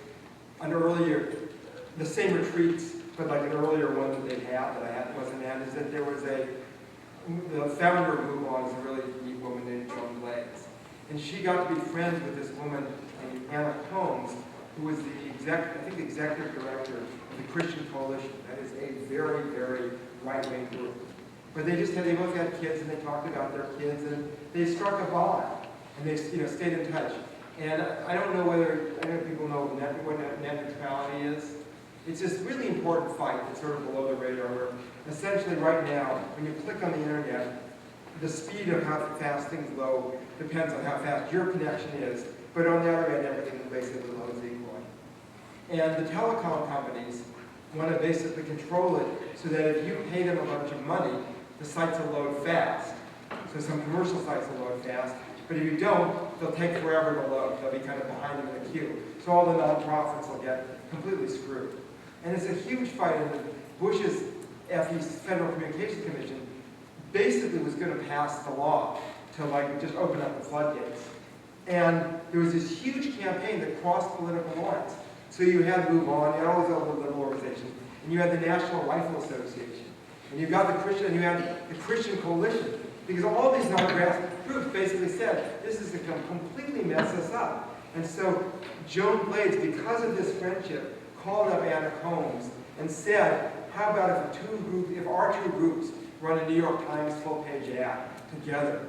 the same retreats, but like an earlier one that they had, that I wasn't at, is that there was the founder of Move On is a really neat woman named Joan Blaze. And she got to be friends with this woman named Anna Combs, who was the executive director of the Christian Coalition. That is a very, very right-wing group. But they both had kids, and they talked about their kids, and they struck a bond, and they, you know, stayed in touch. And I don't know if people know what net neutrality is. It's this really important fight that's sort of below the radar, where essentially right now, when you click on the internet, the speed of how fast things load depends on how fast your connection is, but on the other end, everything basically loads equally. And the telecom companies want to basically control it so that if you pay them a bunch of money, the sites will load fast. So some commercial sites will load fast, but if you don't, they'll take forever to load. They'll be kind of behind in the queue. So all the nonprofits will get completely screwed. And it's a huge fight, and Bush's Federal Communications Commission basically was going to pass the law to like just open up the floodgates. And there was this huge campaign that crossed political lines. So you had Move On, you had all these other little organizations, and you had the National Rifle Association, and you got the Christian, and you had the Christian Coalition, because all these non-grassroots groups basically said, this is going to completely mess us up. And so Joan Blades, because of this friendship, called up Anna Combs and said, how about if our two groups run a New York Times full-page ad together?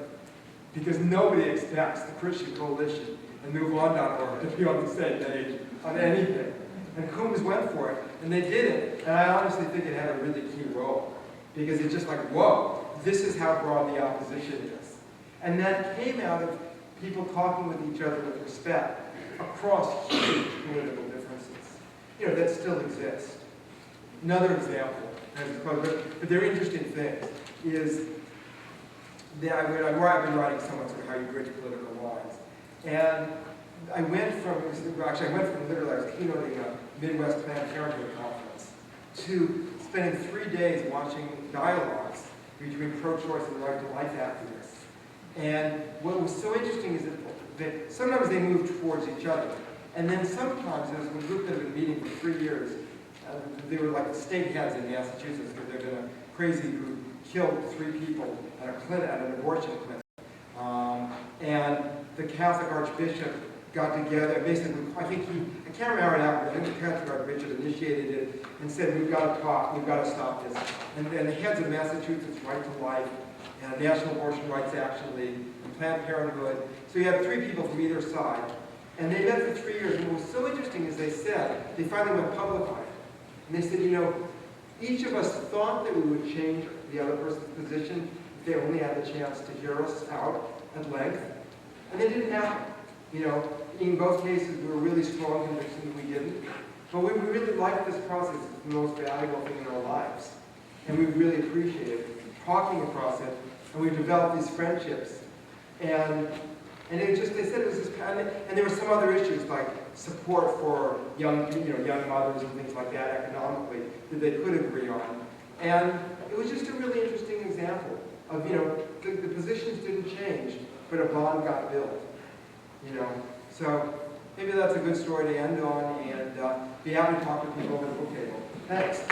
Because nobody expects the Christian Coalition and MoveOn.org to be on the same page on anything. And Combs went for it, and they did it. And I honestly think it had a really key role, because it's just like, whoa, this is how broad the opposition is. And that came out of people talking with each other with respect across huge political differences, you know, that still exist. Another example, but they're interesting things, is that where I've been writing so much about how you bridge political lines. And I went from literally, I was keynoting a Midwest Planned Parenthood conference to spending 3 days watching dialogues between pro-choice and right-to-life activists. And what was so interesting is that sometimes they moved towards each other. And then sometimes there was a group that had been meeting for 3 years. They were like the state heads in Massachusetts, because there'd been a crazy group killed 3 people at an abortion clinic. And the Catholic Archbishop got together, basically, I can't remember how it happened, I think the Catholic Archbishop initiated it and said, we've got to talk, we've got to stop this. And then the heads of Massachusetts Right to Life, and National Abortion Rights Action League, and Planned Parenthood, so you had 3 people from either side. And they met for 3 years, and what was so interesting is they said, they finally went public on it. And they said, you know, each of us thought that we would change the other person's position if they only had the chance to hear us out at length. And it didn't happen. You know, in both cases, we were really strong conviction that we didn't. But we really liked this process. It's the most valuable thing in our lives. And we really appreciated talking across it. And we developed these friendships. And they said it was this, and there were some other issues like support for young mothers and things like that economically that they could agree on. And it was just a really interesting example of, you know, the positions didn't change, but a bond got built. You know, so maybe that's a good story to end on, and be happy to talk to people over the book table. Thanks.